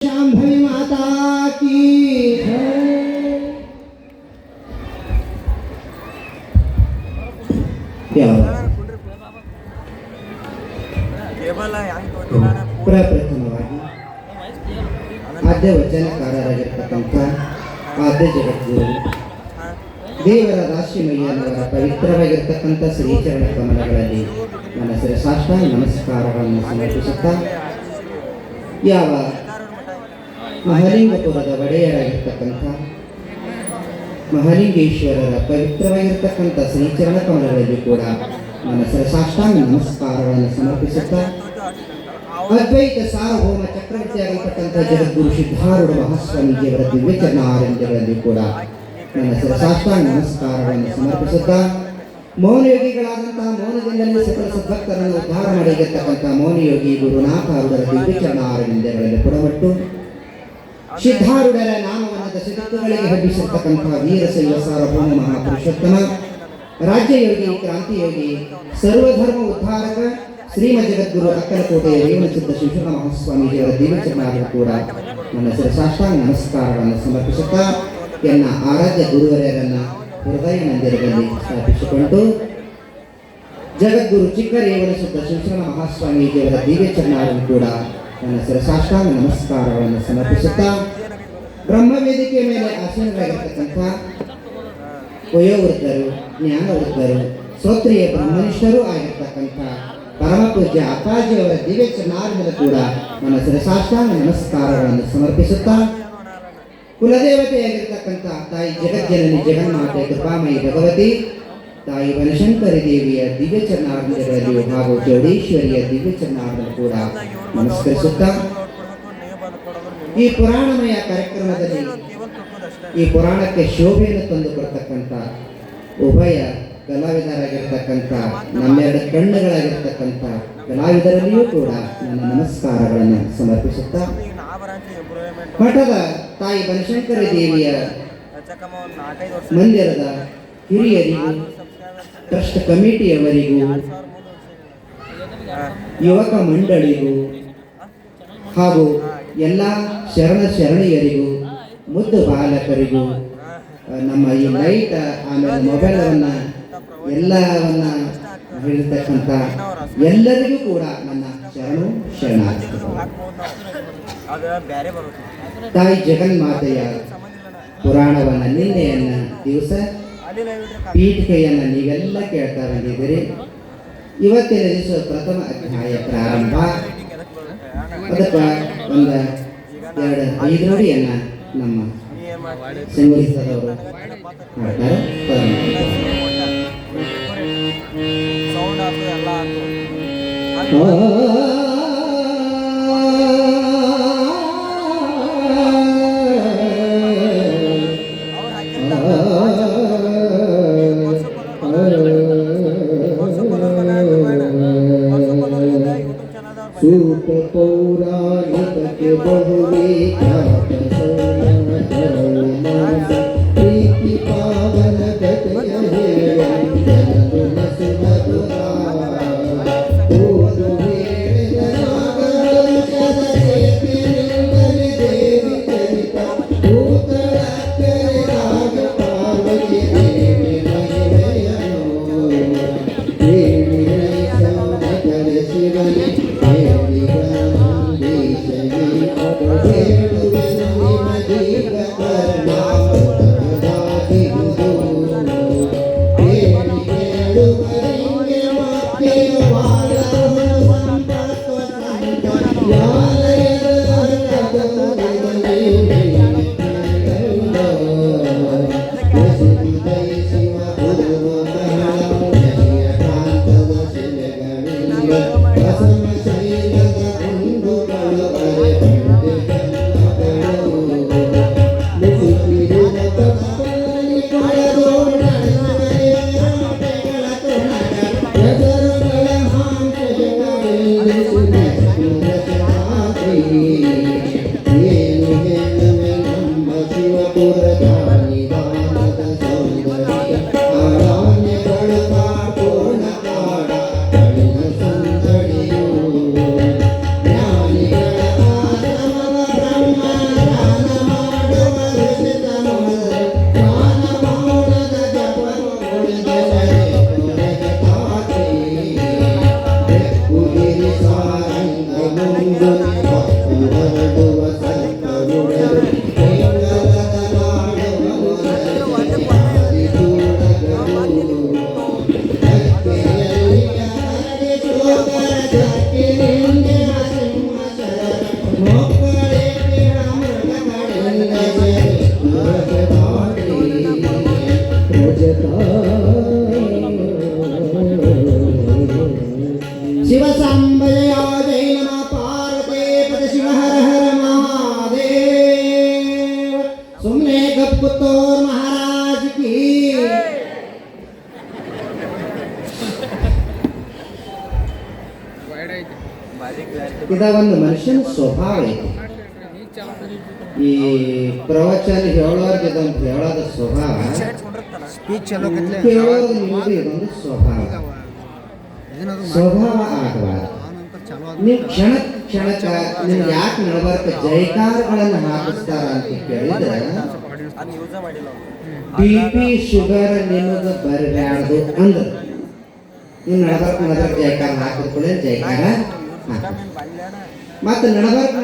शांभवी माता की ಪ್ರಪ್ರಥಮವಾಗಿ ಆದ್ಯ ವಚನಕಾರರಾಗಿರ್ತಕ್ಕಂಥ ಆದ್ಯ ಜಗದ್ಗುರು ದೇವರ ರಾಶಿಮಯ್ಯನವರ ಪವಿತ್ರವಾಗಿರ್ತಕ್ಕಂಥ ಶ್ರೀಚರಣ ಕಮಲಗಳಲ್ಲಿ ನನ್ನ ಶಿರಸಾಷ್ಟಾಂಗ ನಮಸ್ಕಾರಗಳನ್ನು ಸಮರ್ಪಿಸುತ್ತಾ ಯಾವ ಮಹಾಲಿಂಗಪುರದ ಒಡೆಯರಾಗಿರ್ತಕ್ಕಂಥ ಮಹಾಲಿಂಗೇಶ್ವರರ ಪವಿತ್ರವಾಗಿರ್ತಕ್ಕಂಥ ಶ್ರೀಚರಣ ಕಮಲಗಳಲ್ಲಿ ಕೂಡ ನನ್ನ ಶಿರಸಾಷ್ಟಾಂಗ ನಮಸ್ಕಾರಗಳನ್ನು ಸಮರ್ಪಿಸುತ್ತಾ ಅದ್ವೈತ ಸಾರ್ವಭೌಮ ಚಕ್ರವರ್ತಿಯಾಗಿರ್ತಕ್ಕಂಥ ಜಗದ್ಗುರು ಸಿದ್ಧಾರೂಢ ಮಹಾಸ್ವಾಮೀಜಿಯವರ ದಿವ್ಯಚರಣಾರವಿಂದಗಳಲ್ಲಿ ಕೂಡ ನನ್ನ ಶಿರಸಾಷ್ಟಾಂಗ ನಮಸ್ಕಾರಗಳನ್ನು ಸಮರ್ಪಿಸುತ್ತಾ ಮೌನಯೋಗಿಗಳಾದಂತಹ ಮೌನದಿಂದಲೇ ಸಕಲ ಸದ್ಭಕ್ತರನ್ನು ಉದ್ಧಾರ ಮಾಡಿರ್ತಕ್ಕಂಥ ಮೌನಯೋಗಿ ಗುರುನಾಥ ಅವರ ದಿವ್ಯಚರಣಾರವಿಂದಗಳಲ್ಲಿ ಪುಡಮಟ್ಟು ಸಿದ್ಧಾರೂಢರ ನಾಮವನ್ನದ ಸಿದ್ಧಗಳಿಗೆ ಹಬ್ಬಿಸಿರ್ತಕ್ಕಂತಹ ವೀರಶೈವ ಸಾರ್ವಭೌಮ ಮಹಾಪುರುಷೋತ್ತಮ ರಾಜ್ಯಯೋಗಿ ಕ್ರಾಂತಿಯೋಗಿ ಸರ್ವಧರ್ಮ ಉದ್ಧಾರಕ ಶ್ರೀಮದ್ ಜಗದ್ಗುರು ಅಕ್ಕಲಕೋಟೆಯ ರೇವಣಸಿದ್ಧ ಶಿವಶರಣ ಮಹಾಸ್ವಾಮೀಜಿಯವರ ದಿವ್ಯಚರಣಾರರು ಕೂಡ ನನ್ನ ಶಿರಸಾಷ್ಟಾಂಗ ನಮಸ್ಕಾರಗಳನ್ನು ಸಮರ್ಪಿಸುತ್ತಾ ಎನ್ನ ಆರಾಧ್ಯ ಗುರುವರರನ್ನ ಹೃದಯ ಮಂದಿರದಲ್ಲಿ ಸ್ಥಾಪಿಸಿಕೊಂಡು ಜಗದ್ಗುರು ಚಿಕ್ಕ ರೇವಣಸಿದ್ಧ ಶಿವಶರಣ ಮಹಾಸ್ವಾಮೀಜಿಯವರ ದಿವ್ಯಚರಣಾರರು ಕೂಡ ನನ್ನ ಶಿರಸಾಷ್ಟಾಂಗ ನಮಸ್ಕಾರಗಳನ್ನು ಸಮರ್ಪಿಸುತ್ತಾ ಬ್ರಹ್ಮವೇದಿಕೆಯ ಮೇಲೆ ಆಸೀನರಾಗಿರ್ತಕ್ಕಂಥ ವಯೋವೃದ್ಧರು ಜ್ಞಾನವೃದ್ಧರು ಶ್ರೋತ್ರಿಯ ಬ್ರಹ್ಮನಿಷ್ಠರೂ ಆಗಿರ್ತಕ್ಕಂಥ ಪರಮ ಪೂಜ್ಯ ಅಪ್ಪಾಜಿಯವರ ದಿವ್ಯಚರಣಾರರಿಂದ ಕೂಡ ನನ್ನ ಶಿರಸಾಷ್ಟಾಂಗ ನಮಸ್ಕಾರಗಳನ್ನು ಸಮರ್ಪಿಸುತ್ತಾ ಕುಲದೇವತೆಯಾಗಿರ್ತಕ್ಕಂಥ ತಾಯಿ ಜಗಜ್ಜನನಿ ಜಗನ್ಮಾತೆ ಕೃಪಾಮಯಿ ಭಗವತಿ ತಾಯಿ ಬನಶಂಕರಿ ದೇವಿಯ ದಿವ್ಯಚರಣಾರವಿಂದಗಳಲ್ಲಿ ಹಾಗೂ ಚೌಡೇಶ್ವರಿಯ ದಿವ್ಯಚರಣಾರವನ್ನು ಕೂಡ ನಮಸ್ಕರಿಸುತ್ತಾ ಈ ಪುರಾಣಮಯ ಕಾರ್ಯಕ್ರಮದಲ್ಲಿ ಈ ಪುರಾಣಕ್ಕೆ ಶೋಭೆಯನ್ನು ತಂದು ಕೊಡ್ತಕ್ಕಂಥ ಉಭಯ ಕಲಾವಿದರಾಗಿರ್ತಕ್ಕಂಥ ನಮ್ಮೆರಡು ಕಣ್ಣುಗಳಾಗಿರ್ತಕ್ಕಂಥ ಕಲಾವಿದರಲ್ಲಿಯೂ ಕೂಡ ನನ್ನ ನಮಸ್ಕಾರಗಳನ್ನು ಸಮರ್ಪಿಸುತ್ತಾ ಮಠದ ತಾಯಿ ಬನಶಂಕರಿ ದೇವಿಯ ಮಂದಿರದ ಹಿರಿಯರಿಗೂ ಟ್ರಸ್ಟ್ ಕಮಿಟಿಯವರಿಗೂ ಯುವಕ ಮಂಡಳಿಗೂ ಹಾಗೂ ಎಲ್ಲ ಶರಣೆಯರಿಗೂ ಮುದ್ದು ಬಾಲಕರಿಗೂ ನಮ್ಮ ಈ ಲೈಟ್ ಆಮೇಲೆ ಮೊಬೈಲನ್ನು ಎಲ್ಲವನ್ನ ಹೇಳಿರ್ತಕ್ಕಂಥ ಎಲ್ಲರಿಗೂ ಕೂಡ ನನ್ನ ಶರಣಾರ್ಥಿ. ತಾಯಿ ಜಗನ್ಮಾತೆಯ ಪುರಾಣವನ್ನ ನಿನ್ನೆಯನ್ನ ದಿವಸ ಪೀಠಿಕೆಯನ್ನ ನೀವೆಲ್ಲ ಕೇಳ್ತಾ ಬಂದಿದ್ದೀರಿ. ಇವತ್ತಿನ ದಿವಸ ಪ್ರಥಮ ಅಧ್ಯಾಯ ಪ್ರಾರಂಭ. ಅದಕ್ಕೆ ಒಂದು 2-5 ನುಡಿಯನ್ನ ನಮ್ಮ ಸಂಗೀತದವರು ಮಾಡ್ತಾರೆ. सूत पौराणिक के बहुविख्यात प्रीति पावन गतय Thank you. ಅದು ವಸಂತ ಉಡಲು ಬೆಂಗಳದ ನಾಡವ ಮನದಲ್ಲಿ ದೂರಗಳು ಅಕ್ಕೆಯಲ್ಲಿ ಯಾರದೆ ಶೋಕರ ಜಕ್ಕಿನಿಂದೆ ಸಿಂಹಶರ ಮೊಕ್ಕಳಿಗೆ ಅಮೃತಗಳಿಂದ ಶಿವ ಸಂಬಯ ಜೈ ನಮ ಪಾರ್ವತಿ ಪದ ಶಿವ ಹರ ಹರ ಮಹಾದೇವ ಸುಮ್ನೆ ಗಪ್ಪುತ್ತೋರ್ ಮಹಾರಾಜ್ ಕಿ ಇದ ಒಂದು ಮನುಷ್ಯನ ಸ್ವಭಾವ ಐತಿ. ಈ ಪ್ರವಚನ ಹೇಳೋರ್ಗೆ ಇದೊಂದು ಹೇಳೋದ ಸ್ವಭಾವ, ಕೇಳೋದು ನಿಮಗೆ ಇದೊಂದು ಸ್ವಭಾವ ಆಗಬಾರ್ದು. ನೀವು ಕ್ಷಣಕ್ಕ ನಿಮ್ಗೆ ಯಾಕೆ ನಡಬಾರ್ಕ ಜೈಕಾರಗಳನ್ನು ಹಾಕಿಸ್ತಾರ ಅಂತ ಕೇಳಿದ್ರೆ BP ಶುಗರ್ ನಿಮಗೆ ಬರಬ್ಯಾಡ್ದು ಅಂದ್ರೆ ನೀವು ನಡಬಾರ್ಕ ಜೈಕಾರ ಹಾಕಿದ್ಕೊಳ್ಳಿ ಜೈಕಾರ ಮತ್ತೆ ನಡಬಾರ್ಕ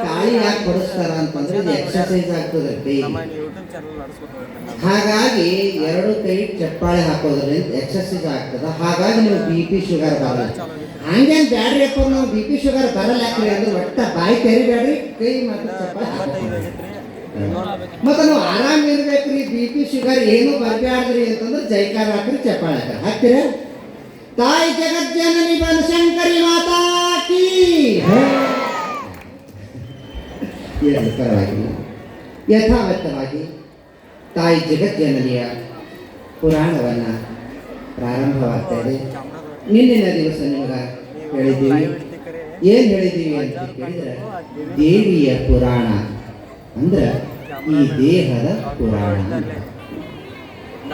ಕಾಳಿ ಯಾಕೆ ಬಡಿಸ್ತಾರ ಅಂತಂದ್ರೆ ಇದು ಎಕ್ಸರ್ಸೈಸ್ ಆಗ್ತದೆ ಡೈಲಿ. ಹಾಗಾಗಿ ಎರಡು ಕೈ ಚಪ್ಪಾಳೆ ಹಾಕೋದ್ರಿಂದ ಎಕ್ಸರ್ಸೈಸ್ ಆಗ್ತದ. ಹಾಗಾಗಿ ನೀವು BP ಶುಗರ್ ಬರಲ್ಲ. ಹಂಗೇನು ಬ್ಯಾಡ್ರಿ ಅಪ್ಪ, ನಾವು BP ಶುಗರ್ ಬರಲ್ಲ ಯಾಕ್ರಿ ಅಂದ್ರೆ ಒಟ್ಟ ಬಾಯಿ ತೆರಿಬ್ಯಾಡ್ರಿ, ಕೈ ಮಾತ್ರ ಚಪ್ಪಾಳೆ ಮತ್ತೆ ನಾವು ಆರಾಮ್ ಇರ್ಬೇಕ್ರಿ. BP ಶುಗರ್ ಏನು ಬರಬ್ಯಾಡ್ರಿ ಅಂತಂದ್ರೆ ಜೈಕಾರ ಹಾಕ್ರಿ, ಚಪ್ಪಾಳೆ ಹಾಕ್ತೀರ. ತಾಯಿ ಜಗಜ್ಜನನಿ ಬನಶಂಕರಿ ಮಾತಾ ಕೀ ಯಥಾವತ್ತವಾಗಿ ತಾಯಿ ಜಗಜ್ಜನನಿಯ ಪುರಾಣವನ್ನು ಪ್ರಾರಂಭವಾಗ್ತದೆ. ನಿನ್ನಿನ ದಿವಸ ನಿಮಗೆ ಹೇಳಿದ್ದೀವಿ. ಏನು ಹೇಳಿದ್ದೀವಿ ಅಂತ ಕೇಳಿದ್ರೆ ದೇವಿಯ ಪುರಾಣ ಅಂದ್ರೆ ಈ ದೇಹದ ಪುರಾಣ.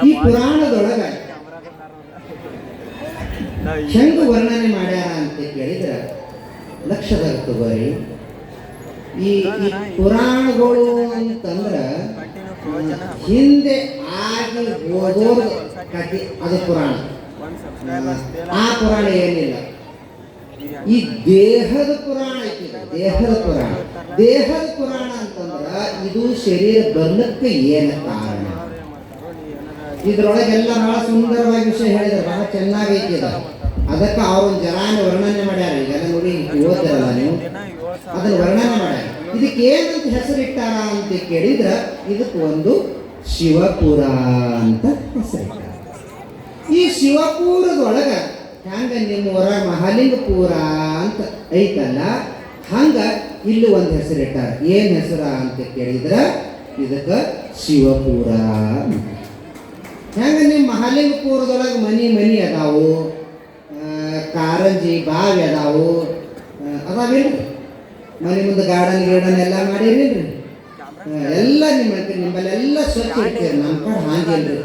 ಈ ಪುರಾಣದೊಳಗೆ ಹೆಂಗ ವರ್ಣನೆ ಮಾಡ್ಯಾರ ಅಂತ ಕೇಳಿದ್ರೆ ಲಕ್ಷದಾಗ ತಗೋರಿ. ಈ ಪುರಾಣಗಳು ಅಂತಂದ್ರೆ ಹಿಂದೆ ಆಗಿ ಹೋದೋರ್ ಕಥೆ ಅದು ಪುರಾಣ. ಆ ಪುರಾಣ ಏನಿಲ್ಲ, ಈ ದೇಹದ ಪುರಾಣ ಐತಿ. ದೇಹದ ಪುರಾಣ ಅಂತಂದ್ರ ಇದು ಶರೀರ ಬರ್ಲಕ್ಕೆ ಏನ ಕಾರಣ. ಇದ್ರೊಳಗೆಲ್ಲ ಬಹಳ ಸುಂದರವಾಗಿ ವಿಷಯ ಹೇಳಿದ್ರೆ ಬಹಳ ಚೆನ್ನಾಗೈತಿ. ಅದಕ್ಕೆ ಅವ್ರೊಂದು ಜರಾನ ವರ್ಣನೆ ಮಾಡ್ಯಾರ. ಈಗೆಲ್ಲ ನೋಡಿ ಓದಿರಲ್ಲ ನೀವು, ಅದನ್ನ ವರ್ಣನೆ ಮಾಡ್ಯಾರ. ಇದಕ್ಕೆ ಏನಂತ ಹೆಸರಿಟ್ಟಾರ ಅಂತ ಕೇಳಿದ್ರ ಇದಕ್ಕೆ ಒಂದು ಶಿವಪುರ ಅಂತ ಹೆಸರಿಟ್ಟಾರ. ಈ ಶಿವಪುರದೊಳಗ ಹಂಗ ನಿಮ್ಮ ಹೊರ ಮಹಾಲಿಂಗಪುರ ಅಂತ ಐತಲ್ಲ, ಹಂಗ ಇಲ್ಲಿ ಒಂದು ಹೆಸರಿಟ್ಟಾರ. ಏನ್ ಹೆಸರ ಅಂತ ಕೇಳಿದ್ರ ಇದಕ್ಕೆ ಶಿವಪುರ. ಹೆಂಗ ನಿಮ್ಮ ಮಹಾಲಿಂಗಪುರದೊಳಗೆ ಮನಿ ಅದಾವು, ಕಾರಂಜಿ ಬಾವಿ ಅದಾವು, ಅದಾವಿಲ್ರಿ? ಮನೆ ಮುಂದೆ ಗಾರ್ಡನ್ ಎಲ್ಲ ಮಾಡಿರಿಲ್ರಿ? ಎಲ್ಲ ನಿಮ್ಮಲ್ಲೆಲ್ಲ ಸ್ವಚ್ಛ ಇರ್ತೀರಿ. ನಮ್ಮ ಕಡೆ ಹಾಂಗಿಲ್ರಿ.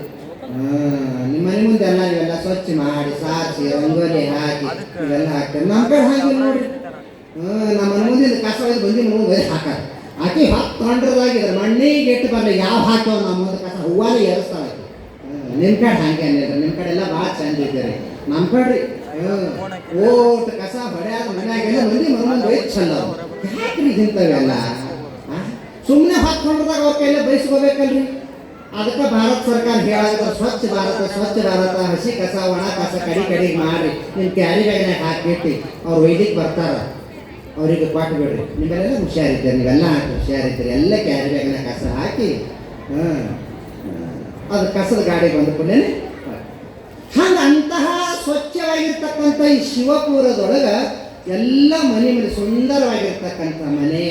ನಿಮ್ಮ ಮನೆ ಮುಂದೆ ಎಲ್ಲ ಇವೆಲ್ಲ ಸ್ವಚ್ಛ ಮಾಡಿ ಸಾರಿಸಿ ರಂಗೋಲಿ ಹಾಕಿ ಇವೆಲ್ಲ ಹಾಕ್ತಾರೆ. ನಮ್ಮ ಕಡೆ ಹಾಕಿಲ್ಲ ನೋಡ್ರಿ. ನಮ್ಮ ಮನೆ ಮುಂದೆ ಕಸ ಒಯ್ದು ಬಂದು ಮುಂದೆ ಹಾಕಾರ ಆಕಿ ತೊಗೊಂಡ್ರದಾಗಿದ್ರೆ ಮಣ್ಣಿಗೆ ಇಟ್ಟು ಬರಲಿ ಯಾವ ಹಾಕೋ ನಮ್ಮ ಮುಂದೆ ಕಸ ಹೂವಾಲೆ ಏರಿಸ್ತಾಳೆ. ನಿಮ್ಮ ಕಡೆ ಹಾಗೆ ಅನ್ನಿಲ್ಲ. ನಿಮ್ಮ ಕಡೆ ಎಲ್ಲ ಭಾಳ ಚಂದ ಇದ್ದೀರಿ. ನಮ್ಮ ಕಡೆ ಓಟ್ ಕಸ ಹೊಡ್ಯಾದ ಮನ್ಯಾಗೆಲ್ಲ ಮಂದಿ ಮನೆ ಒಯ್ದು ಚಂದ. ಯಾಕ್ರಿ ಇಂಥವೆಲ್ಲ ಸುಮ್ಮನೆ ಹಾಕೊಂಡ್ರದಾಗ ಅವ್ರ ಕೈಲ ಬಯಸ್ಕೋಬೇಕಲ್ರಿ? ಅದಕ್ಕೆ ಭಾರತ ಸರ್ಕಾರ ಹೇಳಾಗ ಸ್ವಚ್ಛ ಭಾರತ ಹಸಿ ಕಸ ಒಣ ಕಸ ಕಡಿಗೆ ಮಾಡಿ ನಿಮ್ಮ ಕ್ಯಾರಿ ಬ್ಯಾಗ್ನಾಗ ಹಾಕಿಟ್ಟು ಅವ್ರು ಒಯ್ಲಿಕ್ಕೆ ಬರ್ತಾರ. ಅವ್ರಿಗೆ ಕೊಟ್ಟು ಬಿಡ್ರಿ. ನಿಮ್ಮೆಲ್ಲ ಹುಷಾರಿದ್ದೀರಿ, ನೀವೆಲ್ಲ ಹುಷಾರಿದ್ದೀರಿ. ಎಲ್ಲ ಕ್ಯಾರಿ ಬ್ಯಾಗ್ನಾಗ ಕಸ ಹಾಕಿ ಅದು ಕಸದ ಗಾಡಿ ಬಂದ ಕೂಡಲೇ ಹಂಗೆ ಅಂತಹ ಸ್ವಚ್ಛವಾಗಿರ್ತಕ್ಕಂಥ ಈ ಶಿವಪುರದೊಳಗೆ ಎಲ್ಲ ಮನೆ ಸುಂದರವಾಗಿರ್ತಕ್ಕಂಥ ಮನೆ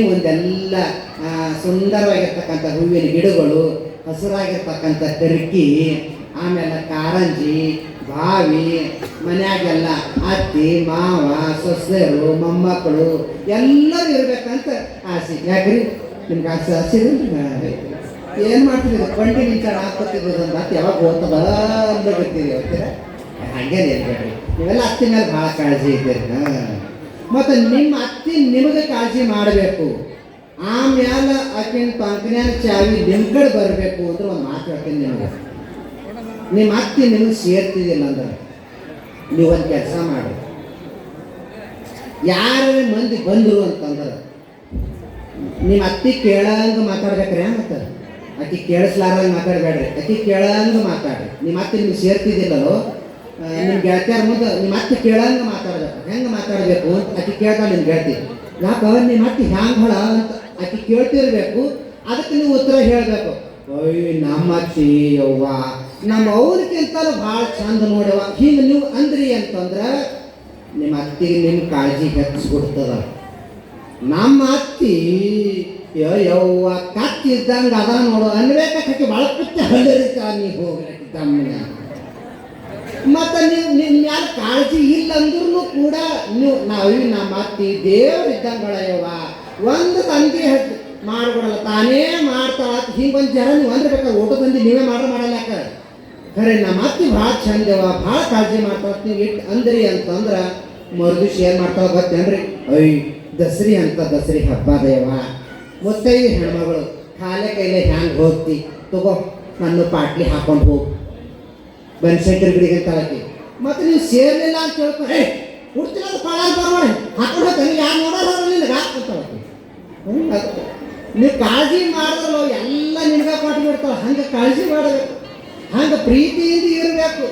ಮುಂದೆಲ್ಲ ಸುಂದರವಾಗಿರ್ತಕ್ಕಂಥ ಹೂವಿನ ಗಿಡಗಳು, ಹಸಿರಾಗಿರ್ತಕ್ಕಂಥ ಟರ್ಕಿ, ಆಮೇಲೆ ಕಾರಂಜಿ ಬಾವಿ, ಮನ್ಯಾಗೆಲ್ಲ ಅತ್ತಿ ಮಾವ ಸೊಸೆರು ಮೊಮ್ಮಕ್ಕಳು ಎಲ್ಲರೂ ಇರ್ಬೇಕಂತ ಆಸೆ. ಯಾಕ್ರಿ ನಿಮ್ಗೆ ಆಸೆ ಹಸಿರಿ? ಏನು ಮಾಡ್ತೀವಿ? ಕೊಂಡಿ ನಿಂಚಾರ ಹಾಕ್ಕೊತಿದ್ದು ಮತ್ತೆ ಯಾವಾಗ ಹೋಗ್ತದ ಗೊತ್ತೀರಿ ಹೋಗ್ತೀರ? ಹಾಗೇನೆ ಇರ್ಬೇಡ್ರಿ. ನೀವೆಲ್ಲ ಅತ್ತಿ ಮೇಲೆ ಭಾಳ ಕಾಳಜಿ ಇದ್ದೀರಿ. ಮತ್ತು ನಿಮ್ಮ ಅತ್ತಿ ನಿಮಗೆ ಕಾಳಜಿ ಮಾಡಬೇಕು. ಆಮೇಲೆ ಆಕಿನ ಪಂಕನ್ಯಾನ ಚಾವಿ ನಿಮ್ಮ ಕಡೆ ಬರಬೇಕು ಅಂದ್ರೆ ಒಂದು ಮಾತು ಹೇಳ್ತೀನಿ ನಿಮಗೆ. ನಿಮ್ಮ ಅತ್ತಿ ನಿಮಗೆ ಸೇರ್ತಿದ್ದಿಲ್ಲ ಅಂದ್ರೆ ನೀವೊಂದು ಕೆಲಸ ಮಾಡಿ. ಯಾರು ಮಂದಿ ಬಂದರು ಅಂತಂದ್ರೆ ನಿಮ್ಮ ಅತ್ತಿ ಕೇಳಂಗೆ ಮಾತಾಡ್ಬೇಕ್ರಿ ಮತ್ತೆ ಆಕಿ ಕೇಳಿಸ್ಲಾರಂಗೆ ಮಾತಾಡಬೇಡ್ರಿ, ಆಕಿ ಕೇಳಂಗೆ ಮಾತಾಡ್ರಿ. ನಿಮ್ಮ ಅತ್ತಿ ನಿಮ್ಗೆ ಸೇರ್ತಿದ್ದಿಲ್ಲೋ, ನಿಮ್ಮ ಗೆಳತಿಯರ ಮುಂದೆ ನಿಮ್ಮ ಅತ್ತಿ ಕೇಳಂಗೆ ಮಾತಾಡ್ಬೇಕು. ಹೆಂಗೆ ಮಾತಾಡಬೇಕು ಅಂತ ಆಕಿ ಕೇಳ್ತಾಳೆ ನಿಮ್ಮ ಗೆಳತಿ. ಯಾಕೆ ನಿಮ್ಮ ಅತ್ತಿ ಹ್ಯಾಂಗೆ ಹೊಳ ಅಂತ ಆಕಿ ಕೇಳ್ತಿರ್ಬೇಕು. ಅದಕ್ಕೆ ನೀವು ಉತ್ತರ ಹೇಳಬೇಕು. ಅಯ್ಯ ನಮ್ಮ ಅತ್ತಿ ಯವ್ವ ನಮ್ಮ ಅವ್ರಿಗಿಂತಲೂ ಭಾಳ ಚಂದ ನೋಡ್ಯವ ಹಿಂಗೆ ನೀವು ಅಂದ್ರಿ ಅಂತಂದ್ರೆ ನಿಮ್ಮ ಅತ್ತಿಗೆ ನಿಮ್ಮ ಕಾಳಜಿ ಹೆಚ್ಚಿಬಿಡ್ತದ. ನಮ್ಮ ಅತ್ತಿ ಯವ್ವ ಕತ್ತಿದ್ದಂಗೆ ಅದ ನೋಡು ಅನ್ಬೇಕಾಕಿ ಭಾಳ ಕುತ್ತೆ ಹಳ್ಳಿರ್ತ ನೀವು ಹೋಗ್ಲಿಕ್ಕೆ ತಮ್ಮನ. ಮತ್ತು ನೀವು ನಿಮ್ಮ ಮ್ಯಾಲ ಕಾಳಜಿ ಇಲ್ಲ ಅಂದ್ರೂ ಕೂಡ ನಾವು ನಮ್ಮ ಅತ್ತಿ ದೇವ್ರು ಇದ್ದಂಗಳಯ್ಯವ್ವ ಒಂದು ತಂದಿ ಮಾಡ್ಬಿಡಲ್ಲ ತಾನೇ ಮಾಡ್ತಾಳ ಹಿಂಗೊಂದು ಜನ ನೀವು ಅಂದ್ರಬೇಕಾದ್ರೆ ಊಟ ತಂದಿ ನೀವೇ ಮಾಡಲ್ಲ ಯಾಕೆ ಖರೆ ನಮ್ಮ ಅತ್ತಿ ಭಾಳ ಚಂದವ ಭಾಳ ಕಾಳಜಿ ಮಾಡ್ತಾವ ನೀವು ಇಟ್ಟು ಅಂದ್ರಿ ಅಂತಂದ್ರೆ ಮರುದಿವ್ಸ ಏನು ಮಾಡ್ತಾವ ಗೊತ್ತೇನ್ರಿ? ದಸರಿ ಅಂತ ದಸರಿ ಹಬ್ಬ ದೇವ ಮುತ್ತೈದು ಹೆಣ್ಮಗಳು ಕಾಲೇ ಕೈಲೇ ಹ್ಯಾಂಗೆ ಹೋಗ್ತಿ ತಗೋ ನನ್ನ ಪಾಟ್ಲಿ ಹಾಕೊಂಡು ಹೋಗು ಬನ್ಶಂಕರ್ ಗಿಡಿಗೆ ತಳಕಿ. ಮತ್ತು ನೀವು ಸೇರ್ಲಿಲ್ಲ ಅಂತ ಹೇಳ್ತಾರೆ ಹುಡ್ತಿಲ್ಲ ಪಾಳಾಗ ಬರ್ಬೇಡಿ ಹಾಕೊಂಡು ಹೋಗ್ತಾನೆ ಯಾರು ನೋಡೋಲ್ಲ ನಿನಗೆ ಹಾಕ್ಕೊತಾಳಕಿ. ನೀವು ಕಾಳಜಿ ಮಾಡಿದ್ರಲ್ಲ ಎಲ್ಲ ನಿನಗೆ ಕೊಟ್ಟು ಬಿಡ್ತಾವೆ. ಹಂಗೆ ಕಾಳಜಿ ಮಾಡಬೇಕು, ಹಂಗೆ ಪ್ರೀತಿಯಿಂದ ಇರಬೇಕು.